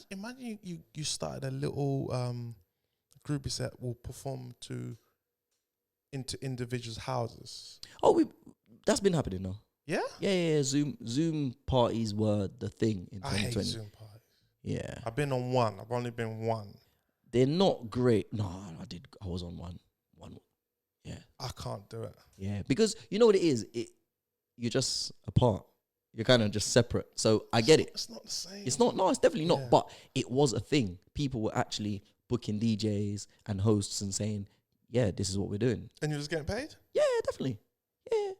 imagine you started a little group that will perform into individuals' houses. Oh, that's been happening now. Yeah? Yeah. Zoom parties were the thing in 2020. I hate Zoom parties. Yeah. I've been on one. I've only been one. They're not great. No, I was on one. Yeah. I can't do it. Yeah, because you know what it is? You're just apart. You're kind of just separate. So I get it. It's not the same. It's not. No, it's definitely not. But it was a thing. People were actually booking DJs and hosts and saying, yeah, this is what we're doing. And you was getting paid? Yeah, definitely. Yeah.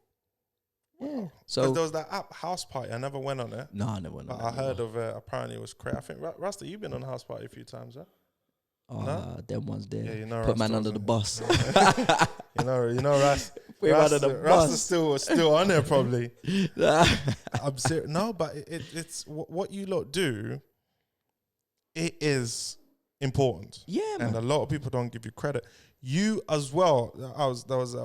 Wow. So there was that app, House Party. I never went on it. No, I never went on it. But I heard of it. Apparently it was crazy. I think, Rasta, you've been on House Party a few times, huh? Them ones there. Yeah, you know, put man under the bus. you know, Rasta still on there probably. I'm serious. No, but it's what you lot do. It is important. Yeah, man. And a lot of people don't give you credit. You as well.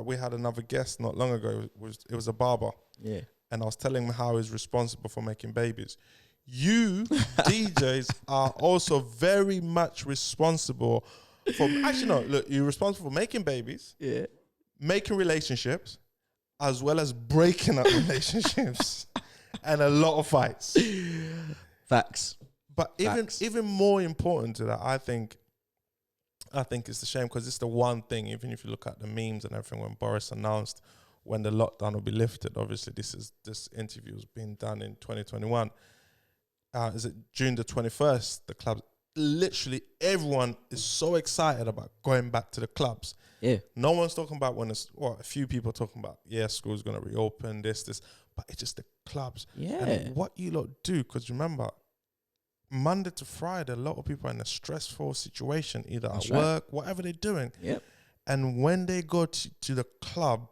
We had another guest not long ago. It was a barber. Yeah. And I was telling him how he's responsible for making babies. You DJs are also very much responsible for. Actually, no. Look, you're responsible for making babies. Yeah. Making relationships, as well as breaking up relationships, and a lot of fights. Facts. But even more important to that, I think it's a shame, because it's the one thing. Even if you look at the memes and everything, when Boris announced when the lockdown will be lifted, obviously this interview was being done in 2021. Is it June the 21st? The clubs, literally everyone is so excited about going back to the clubs. Yeah. No one's talking about a few people talking about, school's going to reopen, this, but it's just the clubs. Yeah. And what you lot do, because remember, Monday to Friday, a lot of people are in a stressful situation, either at work, whatever they're doing. Yep. And when they go to the club,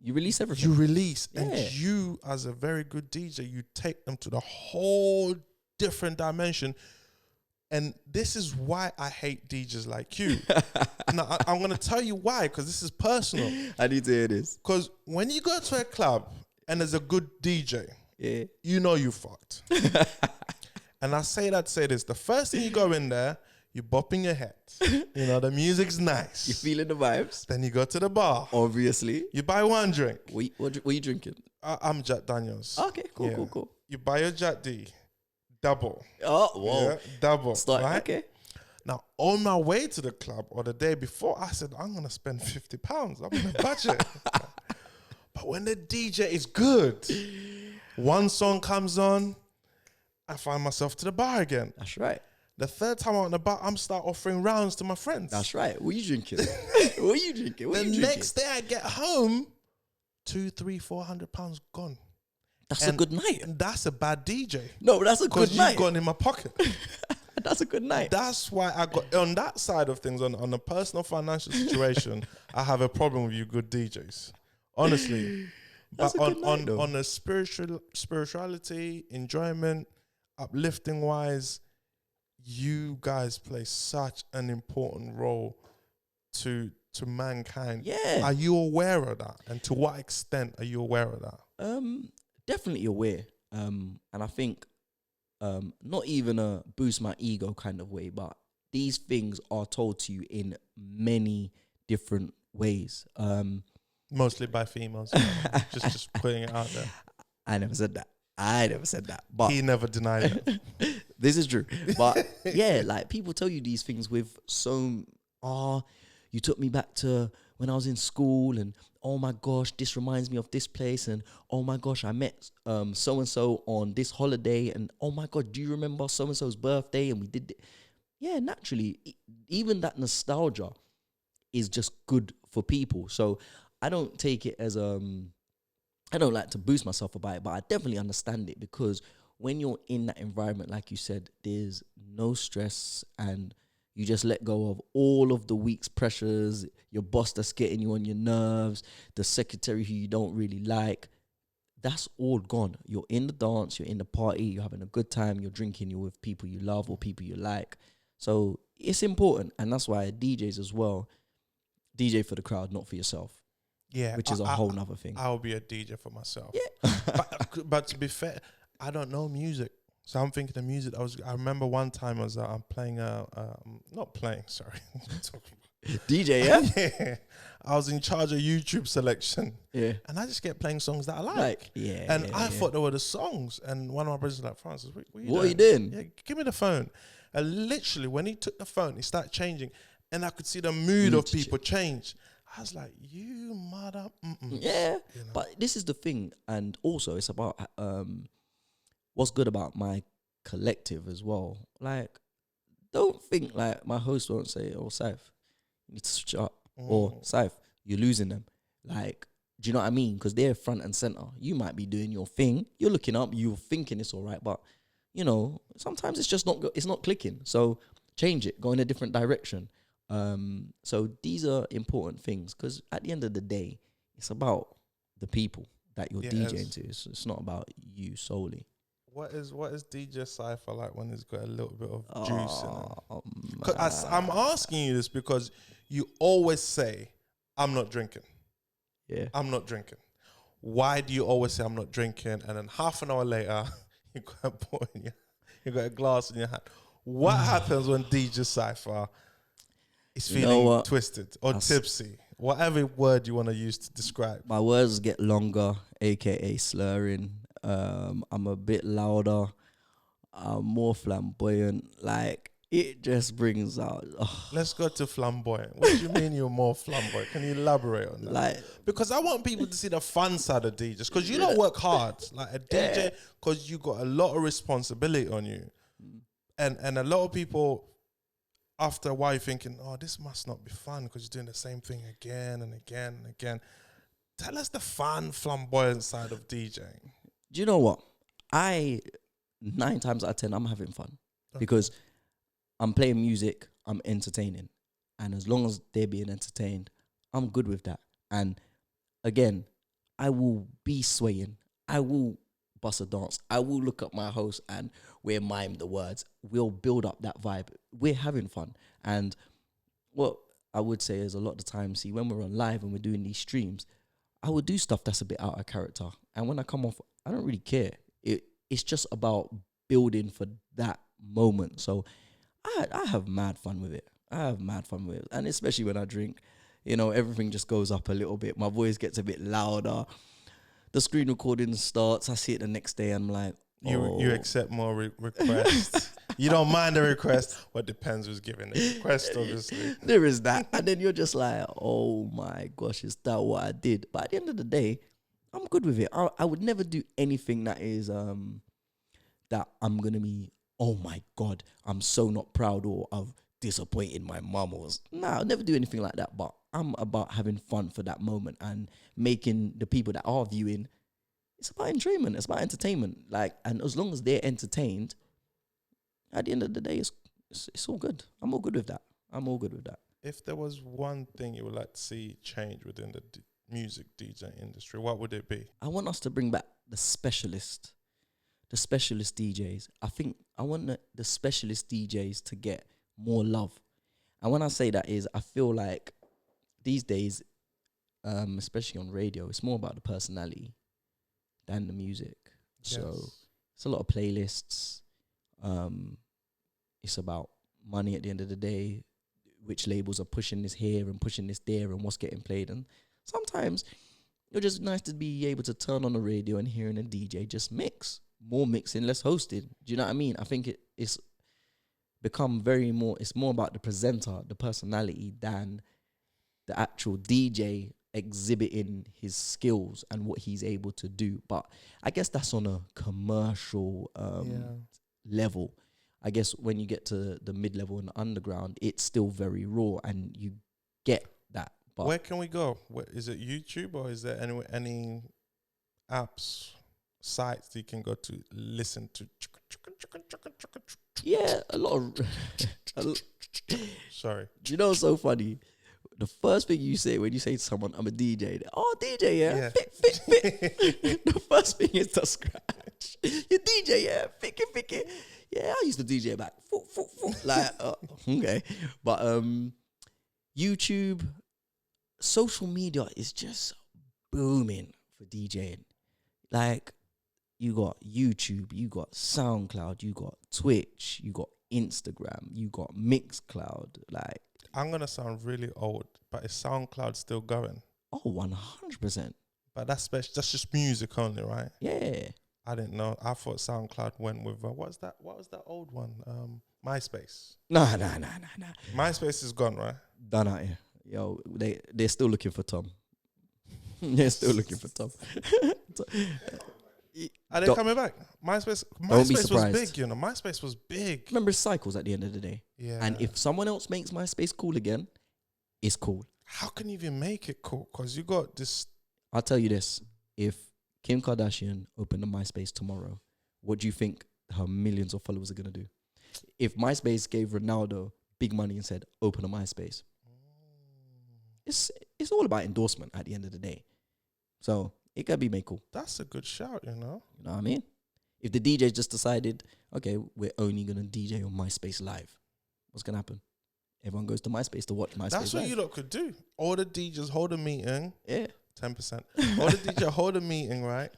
you release everything. And you, as a very good DJ, you take them to the whole different dimension. And this is why I hate DJs like you. Now, I'm going to tell you why, because this is personal. I need to hear this. Because when you go to a club and there's a good DJ, you know you fucked. And I say this. The first thing you go in there, you're bopping your head. You know, the music's nice. You're feeling the vibes. Then you go to the bar. Obviously. You buy one drink. What are you drinking? I'm Jack Daniels. Okay, cool. You buy a Jack D. Double. Oh, whoa. Yeah, double. Start, right? okay. Now, on my way to the club or the day before, I said, I'm going to spend £50. I'm going to budget. But when the DJ is good, one song comes on, I find myself to the bar again. That's right. The third time I'm on the bar, I'm start offering rounds to my friends. That's right. What are you drinking? The next day I get home, £200-400 gone. That's a good night. And that's a bad DJ. No, but that's a good night. Because you've gone in my pocket. That's a good night. That's why I got, on that side of things, on the personal financial situation, I have a problem with you good DJs. Honestly. That's But a good night, though. on the spirituality, enjoyment, uplifting wise, you guys play such an important role to mankind. Yeah. Are you aware of that? And to what extent are you aware of that? Definitely aware. And I think not even a boost my ego kind of way, but these things are told to you in many different ways. Mostly by females. just putting it out there. I never said that. But He never denied it. this is true. But yeah, like people tell you these things with you took me back to when I was in school, and oh my gosh, this reminds me of this place, and oh my gosh, I met so-and-so on this holiday, and oh my God, do you remember so-and-so's birthday? And we did it. Yeah, naturally, even that nostalgia is just good for people. So I don't take it as I don't like to boost myself about it, but I definitely understand it, because when you're in that environment, like you said, there's no stress and you just let go of all of the week's pressures, your boss that's getting you on your nerves, the secretary who you don't really like. That's all gone. You're in the dance, you're in the party, you're having a good time, you're drinking, you're with people you love or people you like. So it's important, and that's why DJs as well, DJ for the crowd, not for yourself. Yeah, which is a whole nother thing. I'll be a DJ for myself. Yeah. but to be fair, I don't know music. So I'm thinking of music. I remember one time I'm playing not playing, sorry. DJ, yeah? Yeah. I was in charge of YouTube selection. Yeah. And I just kept playing songs that I like. Yeah. And I thought they were the songs. And one of my brothers was like, Francis, what are you doing? Yeah, give me the phone. And literally, when he took the phone, he started changing. And I could see the mood of people change. I was like, you mother. Yeah. You know? But this is the thing. And also, it's about what's good about my collective as well. Like, don't think like my host won't say, oh, Syfer, you need to switch up. Or, Syfer, you're losing them. Like, do you know what I mean? Because they're front and center. You might be doing your thing. You're looking up. You're thinking it's all right. But, you know, sometimes it's just not clicking. So change it. Go in a different direction. So these are important things, because at the end of the day, it's about the people that you're DJing to. It's not about you solely. What is DJ Syfer like when it's got a little bit of juice in it? 'Cause I'm asking you this because you always say, I'm not drinking. Yeah. I'm not drinking. Why do you always say I'm not drinking? And then half an hour later, you got a glass in your hand. What happens when DJ Syfer is feeling twisted or tipsy? Whatever word you want to use to describe. My words get longer, aka slurring. I'm a bit louder. I'm more flamboyant. Like, it just brings out. Let's go to flamboyant. What do you mean you're more flamboyant? Can you elaborate on that? Like, because I want people to see the fun side of DJs. Because you don't work hard like a DJ. Because you got a lot of responsibility on you, and a lot of people. After a while, you're thinking, oh, this must not be fun because you're doing the same thing again and again and again. Tell us the fun, flamboyant side of DJing. Do you know what? 9 times out of 10, I'm having fun. Okay. Because I'm playing music, I'm entertaining. And as long as they're being entertained, I'm good with that. And again, I will be swaying. I will bust a dance. I will look at my host and we'll mime the words. We'll build up that vibe. We're having fun. And what I would say is a lot of the time, see, when we're on live and we're doing these streams, I would do stuff that's a bit out of character. And when I come off, I don't really care. It's just about building for that moment. So I have mad fun with it. I have mad fun with it. And especially when I drink, you know, everything just goes up a little bit. My voice gets a bit louder. The screen recording starts. I see it the next day. I'm like, You accept more requests. You don't mind the request. Well, depends who's giving the request, obviously. There is that. And then you're just like, oh my gosh, is that what I did? But at the end of the day, I'm good with it. I would never do anything that is that I'm gonna be, oh my God, I'm so not proud or I've disappointed my mum or I'll never do anything like that. But I'm about having fun for that moment and making the people that are viewing, it's about enjoyment, it's about entertainment. Like, and as long as they're entertained, at the end of the day, it's all good. I'm all good with that. If there was one thing you would like to see change within the music DJ industry, what would it be? I want us to bring back the specialist DJs. I want the specialist DJs to get more love. And when I say that is, I feel like these days, especially on radio, it's more about the personality than the music. Yes. So it's a lot of playlists. It's about money at the end of the day, which labels are pushing this here and pushing this there and what's getting played. And sometimes it's just nice to be able to turn on the radio and hearing a DJ just mix. More mixing, less hosted. Do you know what I mean? I think it's become it's more about the presenter, the personality, than the actual DJ exhibiting his skills and what he's able to do. But I guess that's on a commercial level. I guess when you get to the mid-level and the underground, it's still very raw and you get that. But where can we go? Is it YouTube or is there any apps, sites that you can go to listen to? Yeah, a lot of... Sorry. Do you know what's so funny? The first thing you say when you say to someone, I'm a DJ, oh, DJ, yeah. Fit. The first thing is to scratch. You're DJ, yeah. Fit it. Yeah, I used to DJ back. Like, okay. But YouTube, social media is just booming for DJing. Like, you got YouTube, you got SoundCloud, you got Twitch, you got Instagram, you got Mixcloud. Like, I'm going to sound really old, but is SoundCloud still going? Oh, 100%. But that's just music only, right? Yeah. I didn't know. I thought SoundCloud went with, what was that old one? MySpace. Nah. MySpace is gone, right? Done out here. Yo, they're still looking for Tom. They're still looking for Tom. Are they coming back? MySpace was big, you know. MySpace was big. Remember, it's cycles at the end of the day. Yeah. And if someone else makes MySpace cool again, it's cool. How can you even make it cool? Because you got this. I'll tell you this. If Kim Kardashian opened a MySpace tomorrow, what do you think her millions of followers are going to do? If MySpace gave Ronaldo big money and said, open a MySpace, it's all about endorsement at the end of the day. So it can be made cool. That's a good shout, you know? You know what I mean? If the DJ just decided, okay, we're only going to DJ on MySpace Live, what's going to happen? Everyone goes to MySpace to watch MySpace That's what Live. you lot could do. All the DJs hold a meeting. Yeah. 10%. All the DJ hold a meeting, right?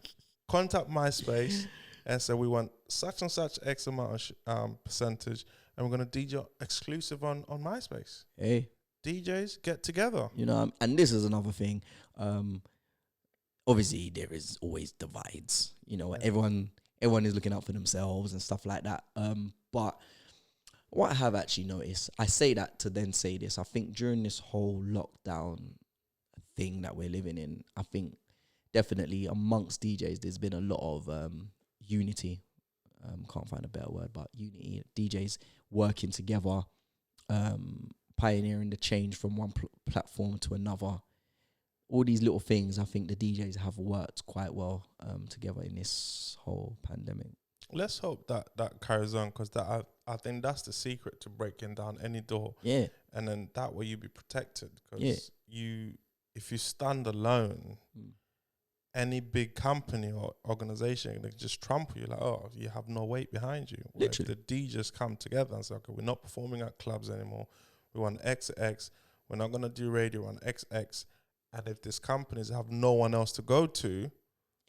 Contact MySpace and say we want such and such X amount of percentage, and we're going to DJ exclusive on MySpace. Hey. DJs get together. You know, and this is another thing. Obviously, there is always divides. You know, everyone is looking out for themselves and stuff like that. But what I have actually noticed, I say that to then say this. I think during this whole lockdown thing that we're living in, I think definitely amongst DJs, there's been a lot of unity. Can't find a better word, but unity. DJs working together, pioneering the change from one platform to another. All these little things, I think the DJs have worked quite well together in this whole pandemic. Let's hope that carries on, because I think that's the secret to breaking down any door. Yeah. And then that way you be protected, because if you stand alone, any big company or organization, they just trample you, like, oh, you have no weight behind you. Literally. The DJs come together and say, okay, we're not performing at clubs anymore. We want XX. We're not going to do radio on XX. And if these companies have no one else to go to,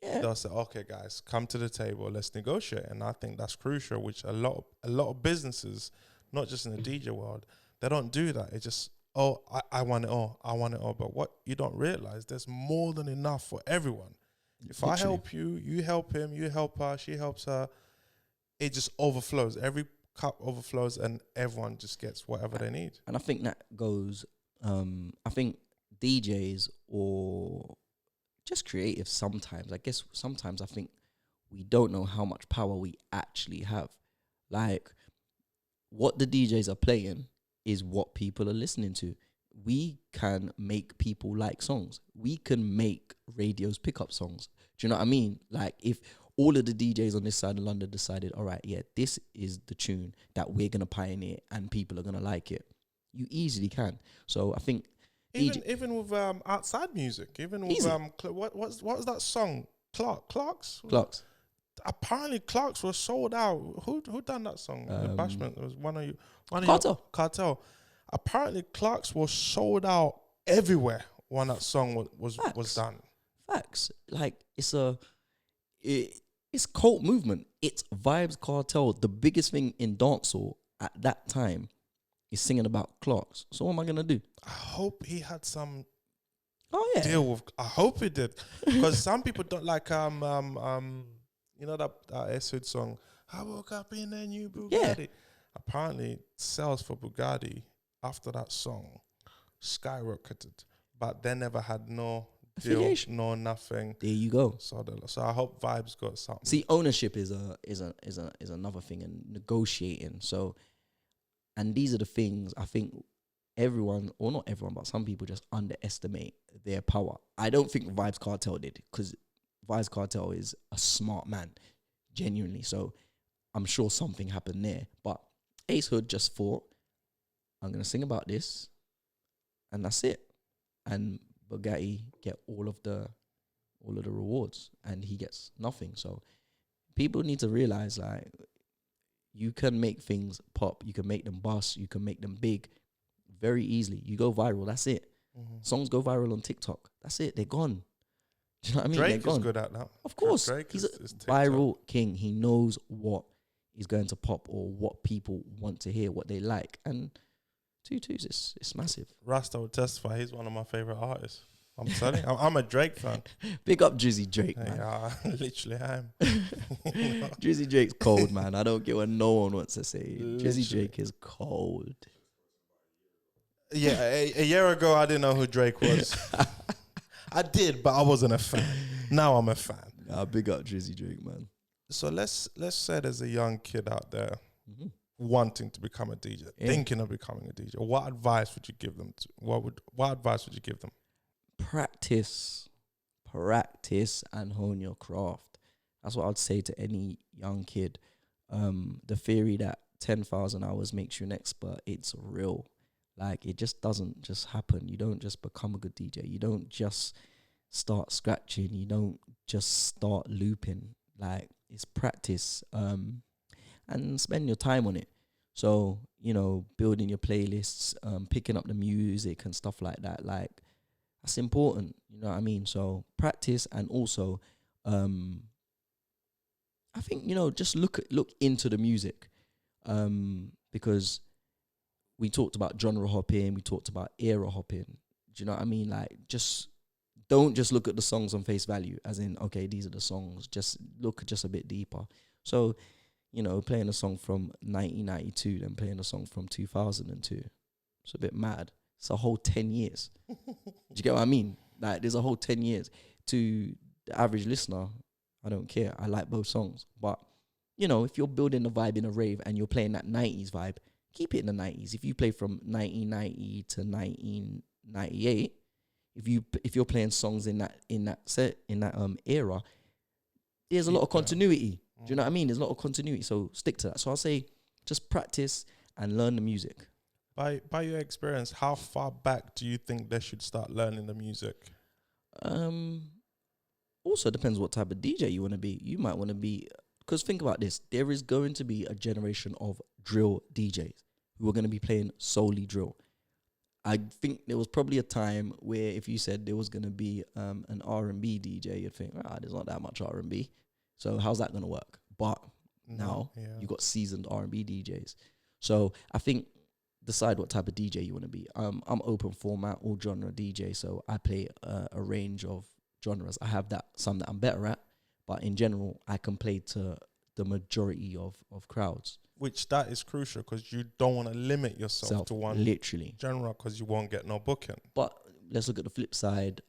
Yeah. they'll say, okay, guys, come to the table, let's negotiate. And I think that's crucial, which a lot of businesses, not just in the DJ world, they don't do that. It's just, oh, I want it all. I want it all. But what you don't realize, there's more than enough for everyone. If I help you, you help him, you help her, she helps her, it just overflows. Every cup overflows and everyone just gets whatever they need. And I think that goes, I think DJs or just creatives sometimes, I guess sometimes I think we don't know how much power we actually have. Like, what the DJs are playing is what people are listening to. We can make people like songs. We can make radios pick up songs. Do you know what I mean? Like, if all of the DJs on this side of London decided, all right, yeah, this is the tune that we're going to pioneer and people are going to like it, you easily can. So I think even with outside music, even with what was that song? Clarks. Apparently Clarks was sold out. Who done that song? The Bashment. It was one of you. Cartel. Apparently Clarks was sold out everywhere when that song was done. Facts. Like, it's cult movement. It's Vibes Cartel. The biggest thing in dancehall at that time is singing about Clarks. So what am I gonna do? I hope he had some deal with. I hope he did, because some people don't like you know that Esud song. I woke up in a new Bugatti. Yeah. Apparently, sales for Bugatti after that song skyrocketed, but they never had no deal, no nothing. There you go. So I hope Vibes got something. See, ownership is another thing, and negotiating. So, and these are the things I think everyone, or not everyone, but some people just underestimate their power. I don't think Vibes Cartel did, because Vibes Cartel is a smart man, genuinely. So I'm sure something happened there. But Ace Hood just thought, I'm gonna sing about this, and that's it. And Bugatti get all of the rewards, and he gets nothing. So people need to realize, like, you can make things pop, you can make them bust, you can make them big very easily. You go viral, that's it. Mm-hmm. Songs go viral on TikTok, that's it. They're gone. Do you know what I mean? Drake is good at that. Of course, Drake he's a viral king. He knows what is going to pop or what people want to hear, what they like, and 2-2s, it's massive. Rasta would testify. He's one of my favorite artists. I'm telling you, I'm a Drake fan. Big up Drizzy Drake, man. Yeah, I literally am. Drizzy Drake's cold, man. I don't get what no one wants to say. Drizzy Drake is cold. Yeah, a year ago, I didn't know who Drake was. I did, but I wasn't a fan. Now I'm a fan. Big up Drizzy Drake, man. So let's say there's a young kid out there wanting to become a DJ, thinking of becoming a DJ. What advice would you give them? What advice would you give them? Practice, and hone your craft. That's what I'd say to any young kid. The theory that 10,000 hours makes you an expert, it's real. Like, it just doesn't just happen. You don't just become a good DJ. You don't just start scratching. You don't just start looping. Like, it's practice, and spend your time on it. So, you know, building your playlists, picking up the music and stuff like that. Like, that's important. You know what I mean? So practice, and also, I think, you know, just look into the music, because we talked about genre hopping, we talked about era hopping. Do you know what I mean? Like, just don't just look at the songs on face value, as in, okay, these are the songs. Just look just a bit deeper. So, you know, playing a song from 1992, then playing a song from 2002, it's a bit mad. It's a whole 10 years. Do you get what I mean? Like, there's a whole 10 years. To the average listener, I don't care. I like both songs. But, you know, if you're building a vibe in a rave and you're playing that 90s vibe, keep it in the 90s. If you play from 1990 to 1998, if you're playing songs in that era, there's a lot of continuity. Do you know what I mean? There's a lot of continuity. So stick to that. So I'll say just practice and learn the music. By your experience, how far back do you think they should start learning the music? Also depends what type of DJ you want to be. You might want to be, because think about this, there is going to be a generation of drill DJs who are going to be playing solely drill. I think there was probably a time where if you said there was going to be an R&B DJ, you'd think, there's not that much R&B. So how's that going to work? But now you got seasoned R&B DJs. So I think decide what type of DJ you want to be. I'm open format, all genre DJ. So I play a range of genres. I have some that I'm better at, but in general, I can play to the majority of crowds. Which that is crucial because you don't want to limit yourself to one genre because you won't get no booking. But let's look at the flip side.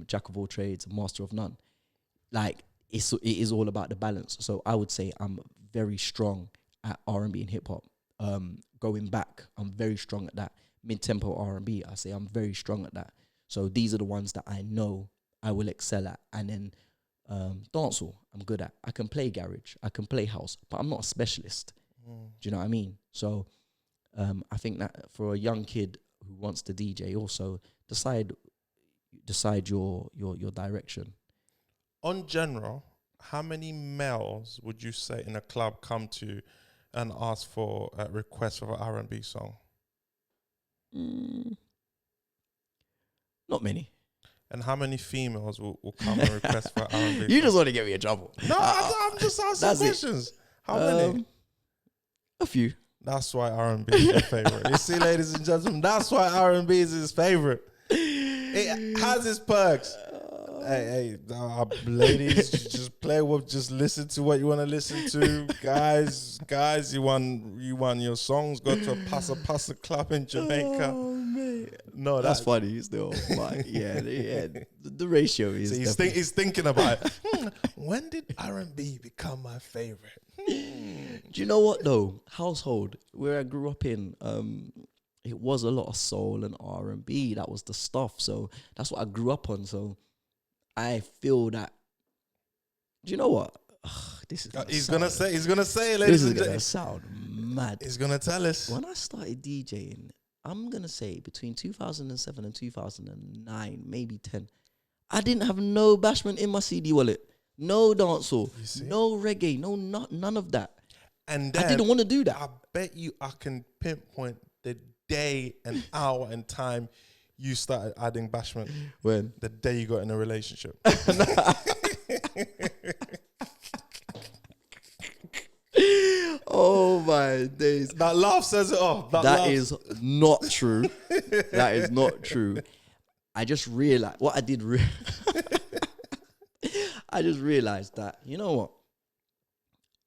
Jack of all trades, master of none. Like it is all about the balance. So I would say I'm very strong at R&B and hip hop. Going back, I'm very strong at that. Mid-tempo R&B, I say I'm very strong at that. So these are the ones that I know I will excel at. And then dancehall, I'm good at. I can play garage, I can play house, but I'm not a specialist. Do you know what I mean? So I think that for a young kid who wants to DJ, also decide your direction. On general, how many males would you say in a club come to and ask for a request for an R&B song? Not many. And how many females will come and request for R&B song? You just want to get me in trouble. No, I'm just asking questions. How many? A few. That's why R&B is your favorite. You see, ladies and gentlemen, that's why R&B is his favorite. It has its perks. Hey, ladies, just play with, just listen to what you want to listen to. Guys, you want your songs go to a pasa club in Jamaica. Oh, man. No, that's funny still. But yeah, the ratio is. So he's thinking about it. When did R&B become my favorite? Do you know what though? Household where I grew up in, it was a lot of soul and R&B. That was the stuff. So that's what I grew up on. So I feel that. Do you know what? He's gonna say, ladies this is and gonna sound mad. He's gonna tell us. When I started DJing, I'm gonna say between 2007 and 2009, maybe 10, I didn't have no bashment in my CD wallet. No dancehall, no reggae, none of that. And then I didn't want to do that. I bet you I can pinpoint the day and hour and time you started adding bashment. When? The day you got in a relationship. Oh my days. That laugh says it all. That is not true. That is not true. I just realized what I did. I just realized that, you know what?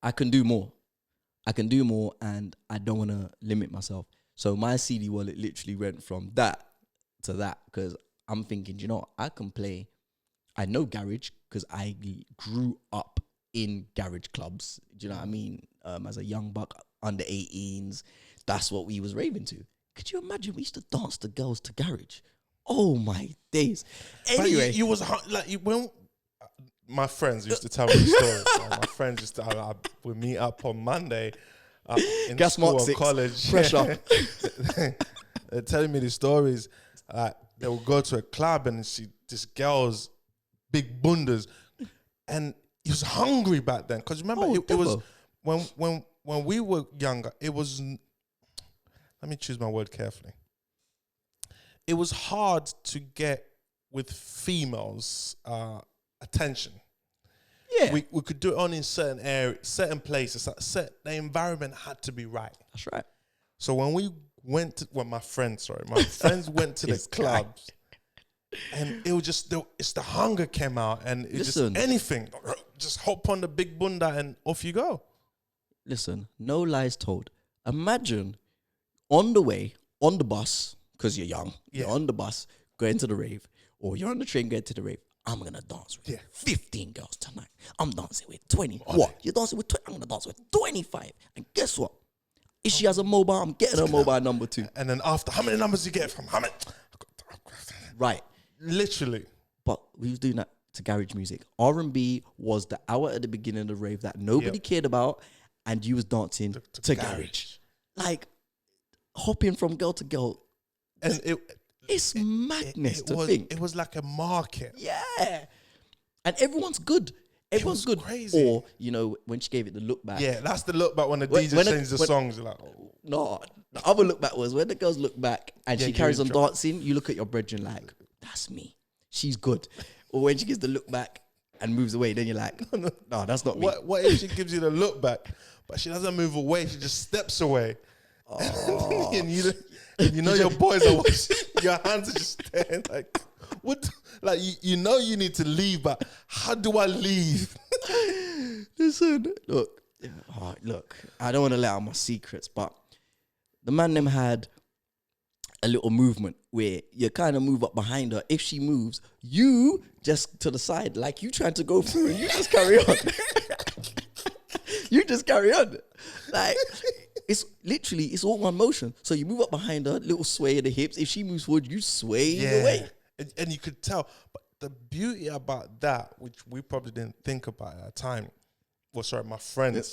I can do more. And I don't want to limit myself. So my CD wallet literally went from that to that because I'm thinking, you know, I can play. I know garage because I grew up in garage clubs. Do you know what I mean? As a young buck, under 18s, that's what we was raving to. Could you imagine? We used to dance the girls to garage. Oh my days. Anyway, you was like when my friends used to tell me the story. My friends used to we meet up on Monday in Gas school Mark or 6, college. pressure. They're telling me the stories. They will go to a club and see this girl's big bundas, and he was hungry back then. Because remember, it was when we were younger. It was. Let me choose my word carefully. It was hard to get with females attention. Yeah, we could do it on in certain areas, certain places. The environment had to be right. That's right. So when we went to, my friends went to the clubs, and it was just it's the hunger came out, and it just anything, just hop on the big bunda and off you go. Listen, no lies told. Imagine on the way on the bus. Because you're young, you're on the bus going to the rave, or you're on the train going to the rave. I'm gonna dance with 15 girls tonight. I'm dancing with 20. What? You're dancing with 20? I'm gonna dance with 25. And guess what? If she has a mobile, I'm getting her mobile number too. And then after, how many numbers you get from? How many? Right, literally. But we was doing that to garage music. R&B was the hour at the beginning of the rave that nobody cared about, and you was dancing to garage. Like hopping from girl to girl. And it's madness to think. It was like a market. Yeah. And everyone's good. Everyone's good. Crazy. Or, you know, when she gave it the look back. Yeah, that's the look back when the When- DJ when changes the songs. You're like, No, the other look back was when the girls look back and Yeah, she you carries on drop- dancing, you look at your brethren like, that's me. She's good. Or when she gives the look back and moves away, then you're like, no, that's not me. what if she gives you the look back, but she doesn't move away, she just steps away. Oh. and you know your boys are watching, your hands are just staring like, what? Like, you know you need to leave, but how do I leave? Listen, look, I don't want to let out my secrets, but the man them had a little movement where you kind of move up behind her. If she moves, you just to the side, like you trying to go through, and you just carry on. You just carry on. Like, it's literally, it's all one motion. So you move up behind her, little sway of the hips. If she moves forward, you sway away. And you could tell. But the beauty about that, which we probably didn't think about at the time, my friends.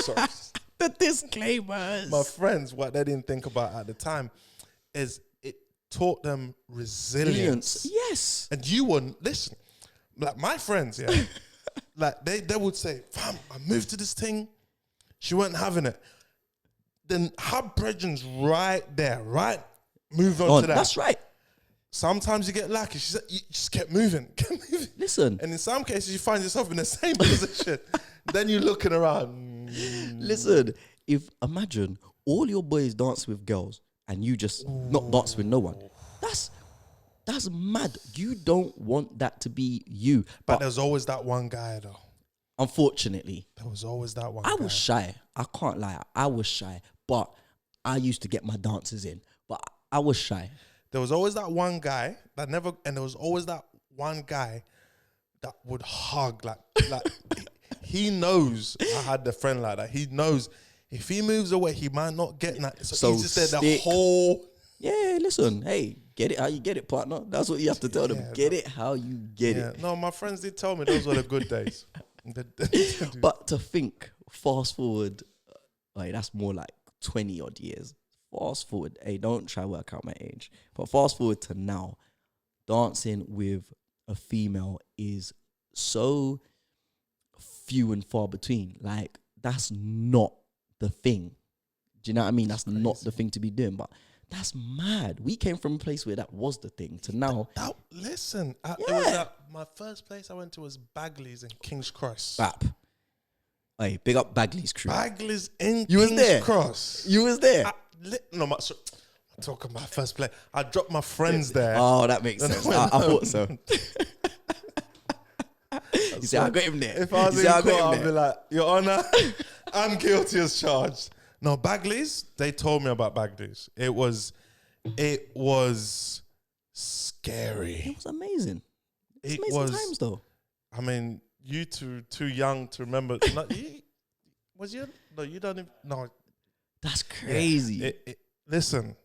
sorry. The disclaimers. My friends, what they didn't think about at the time is it taught them resilience. Yes. And you wouldn't listen. Like my friends, yeah. Like they would say, fam, I moved to this thing. She wasn't having it. Then her brethren's right there, right? Move on to that. That's right. Sometimes you get lucky. She said, you just kept moving. Listen. And in some cases, you find yourself in the same position. Then you're looking around. Listen, imagine all your boys dance with girls and you just not dance with no one. That's mad. You don't want that to be you. But there's always that one guy, though. Unfortunately. There was always that one I guy. was shy. I can't lie. I was shy. But I used to get my dances in. But I was shy. There was always that one guy and there was always that one guy that would hug. Like he knows. I had the friend like that. He knows if he moves away, he might not get that. So he's just there the whole. Yeah, listen. Hey, get it how you get it, partner. That's what you have to tell them. Get it how you get it. No, my friends did tell me those were the good days. But to think, fast forward, that's more like 20 odd years. Fast forward, hey, don't try to work out my age. But fast forward to now, dancing with a female is so few and far between. Like, that's not the thing. Do you know what I mean? That's not the thing to be doing. But that's mad. We came from a place where that was the thing to now. Listen, it was my first place I went to was Bagley's in King's Cross. Bap. Hey, big up Bagley's crew. Bagley's in You was King's there? Cross. You was there? I'm talking about first place. I dropped my friends there. Oh, that makes sense. I thought so. You see, I got him there. If I was in court, I'd be like, Your Honor, I'm guilty as charged. No, Bagley's, they told me about Bagley's. It was scary. It was amazing. It amazing was times though. I mean, you two too young to remember. No, you don't even. No, that's crazy. Listen,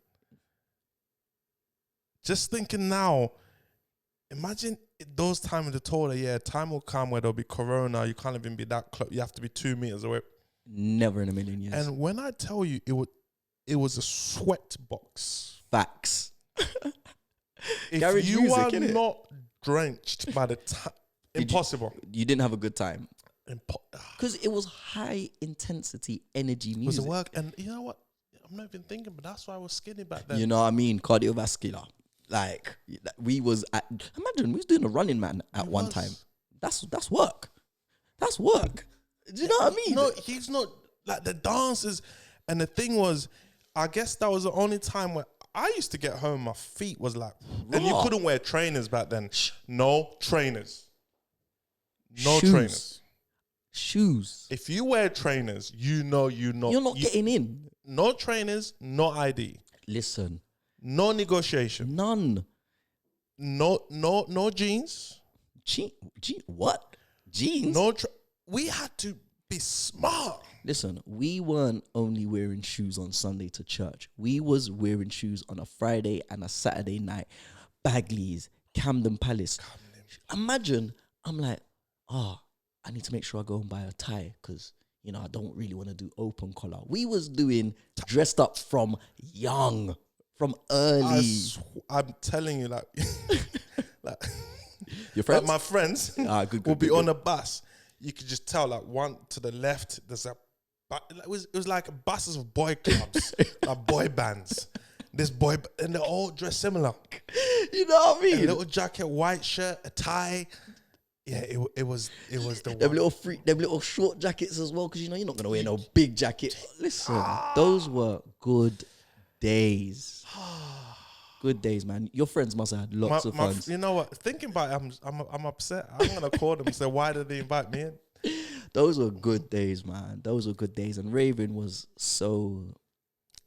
just thinking now. Imagine those times of the tour. Yeah, time will come where there'll be corona. You can't even be that close. You have to be 2 meters away. Never in a million years. And when I tell you, it was a sweat box. Facts. If Garage you music, are innit? not drenched by the time, impossible. You didn't have a good time. Because it was high intensity energy music. Was it work? And you know what? I'm not even thinking, but that's why I was skinny back then. You know what I mean? Cardiovascular. Like, imagine we was doing a Running Man at one time. That's work. That's work. Do you know what I mean? No, he's not, like the dances. And the thing was, I guess that was the only time where I used to get home, my feet was like, and you couldn't wear trainers back then. No trainers. No trainers. Shoes. If you wear trainers, you're not getting in. No trainers, no ID. Listen. No negotiation. None. No jeans. What? Jeans? We had to be smart. Listen, we weren't only wearing shoes on Sunday to church. We was wearing shoes on a Friday and a Saturday night. Bagley's, Camden Palace. Imagine, I'm like, I need to make sure I go and buy a tie because, I don't really want to do open collar. We was doing dressed up from young. From early. I'm telling you, like your friends? Like my friends good, will be on a bus. you could just tell like one to the left. There's a, but it was like buses of boy clubs, like boy bands. This boy, and they're all dressed similar. You know what I mean? A little jacket, white shirt, a tie. Yeah, it was the them one. them little short jackets as well, because you know you're not gonna wear no big jacket. Listen, those were good days. Good days, man. Your friends must have had lots of fun. You know what? Thinking about it, I'm upset. I'm gonna call them and say, why did they invite me in? Those were good days, man. Those were good days, and raving was so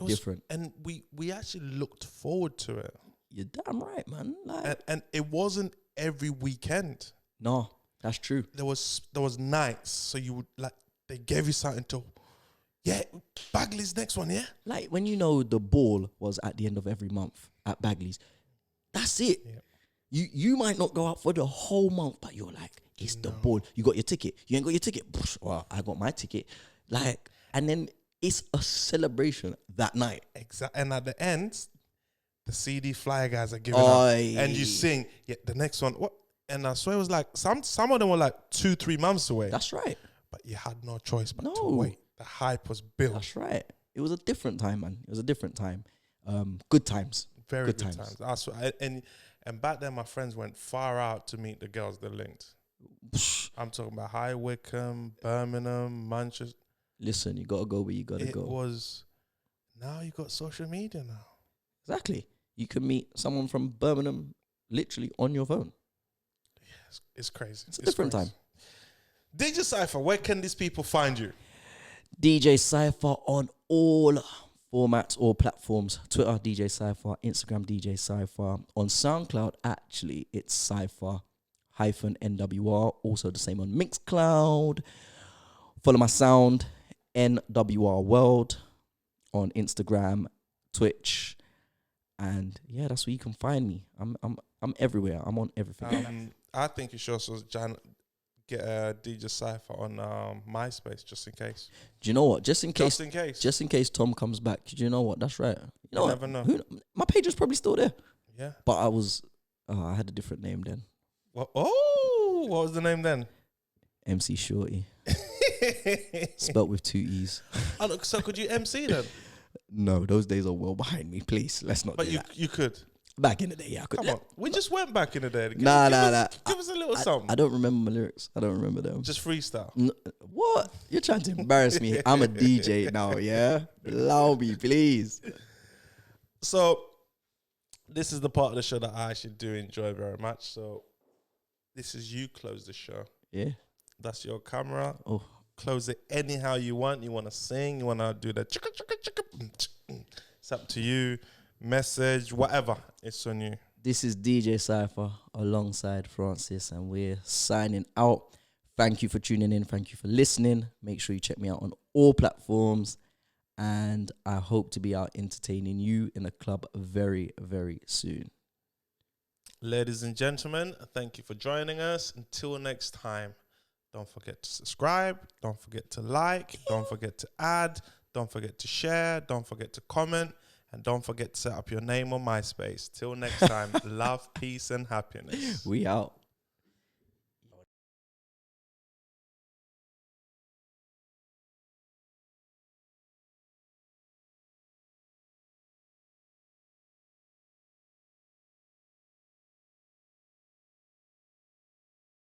different. And we actually looked forward to it. You're damn right, man. Like, And it wasn't every weekend. no, that's true. There was nights, so you would like they gave you something to. Yeah, Bagley's next one. Yeah, Like when you know the ball was at the end of every month at Bagley's, that's it. Yeah. You might not go out for the whole month, but you're like, it's the ball. You got your ticket. You ain't got your ticket. Well, I got my ticket. Like, and then it's a celebration that night. exactly. And at the end, the CD flyer guys are giving up, and you sing. Yeah, the next one. What? And I swear it was like some of them were like 2-3 months away. That's right. But you had no choice but to No. wait. The hype was built. That's right. It was a different time, man. It was a different time. Good times. Very good times. I swear. And back then, my friends went far out to meet the girls that linked. I'm talking about High Wycombe, Birmingham, Manchester. Listen, you gotta go where you gotta go. It was. Now you got social media now. Exactly. You can meet someone from Birmingham literally on your phone. Yeah, it's crazy. It's a different crazy. time. DJ Syfer, where can these people find you? DJ Syfer on all formats, all platforms. Twitter, DJ Syfer. Instagram, DJ Syfer. On SoundCloud, actually, it's Syfer-NWR. Also the same on Mixcloud. Follow my sound, NWR World, on Instagram, Twitch. And yeah, that's where you can find me. I'm everywhere. I'm on everything. I think you should also get DJ Syfer on MySpace just in case. Do you know what? Just in case Tom comes back. Do you know what? That's right. You know never know. My page is probably still there. Yeah. But I had a different name then. What was the name then? MC Shorty. Spelt with 2 E's. So could you MC then? No, those days are well behind me. Please, let's not. But do that. you could. Back in the day, yeah, I could. Come on, we just went back in the day. Give us a little something. I don't remember my lyrics. I don't remember them. Just freestyle. What? You're trying to embarrass me. I'm a DJ now, yeah? Allow me, please. So, this is the part of the show that I actually do enjoy very much. So, this is you close the show. Yeah. That's your camera. Oh. Close it anyhow you want. You want to sing. You want to do the chicka, chicka, chicka. It's up to you. Message, whatever. It's on you. This is DJ Syfer alongside Francis, and we're signing out. Thank you for tuning in. Thank you for listening. Make sure you check me out on all platforms, and I hope to be out entertaining you in the club very, very soon. Ladies and gentlemen, thank you for joining us. Until next time, don't forget to subscribe. Don't forget to like. Don't forget to add. Don't forget to share. Don't forget to comment. And don't forget to set up your name on MySpace. Till next time, love, peace, and happiness. We out.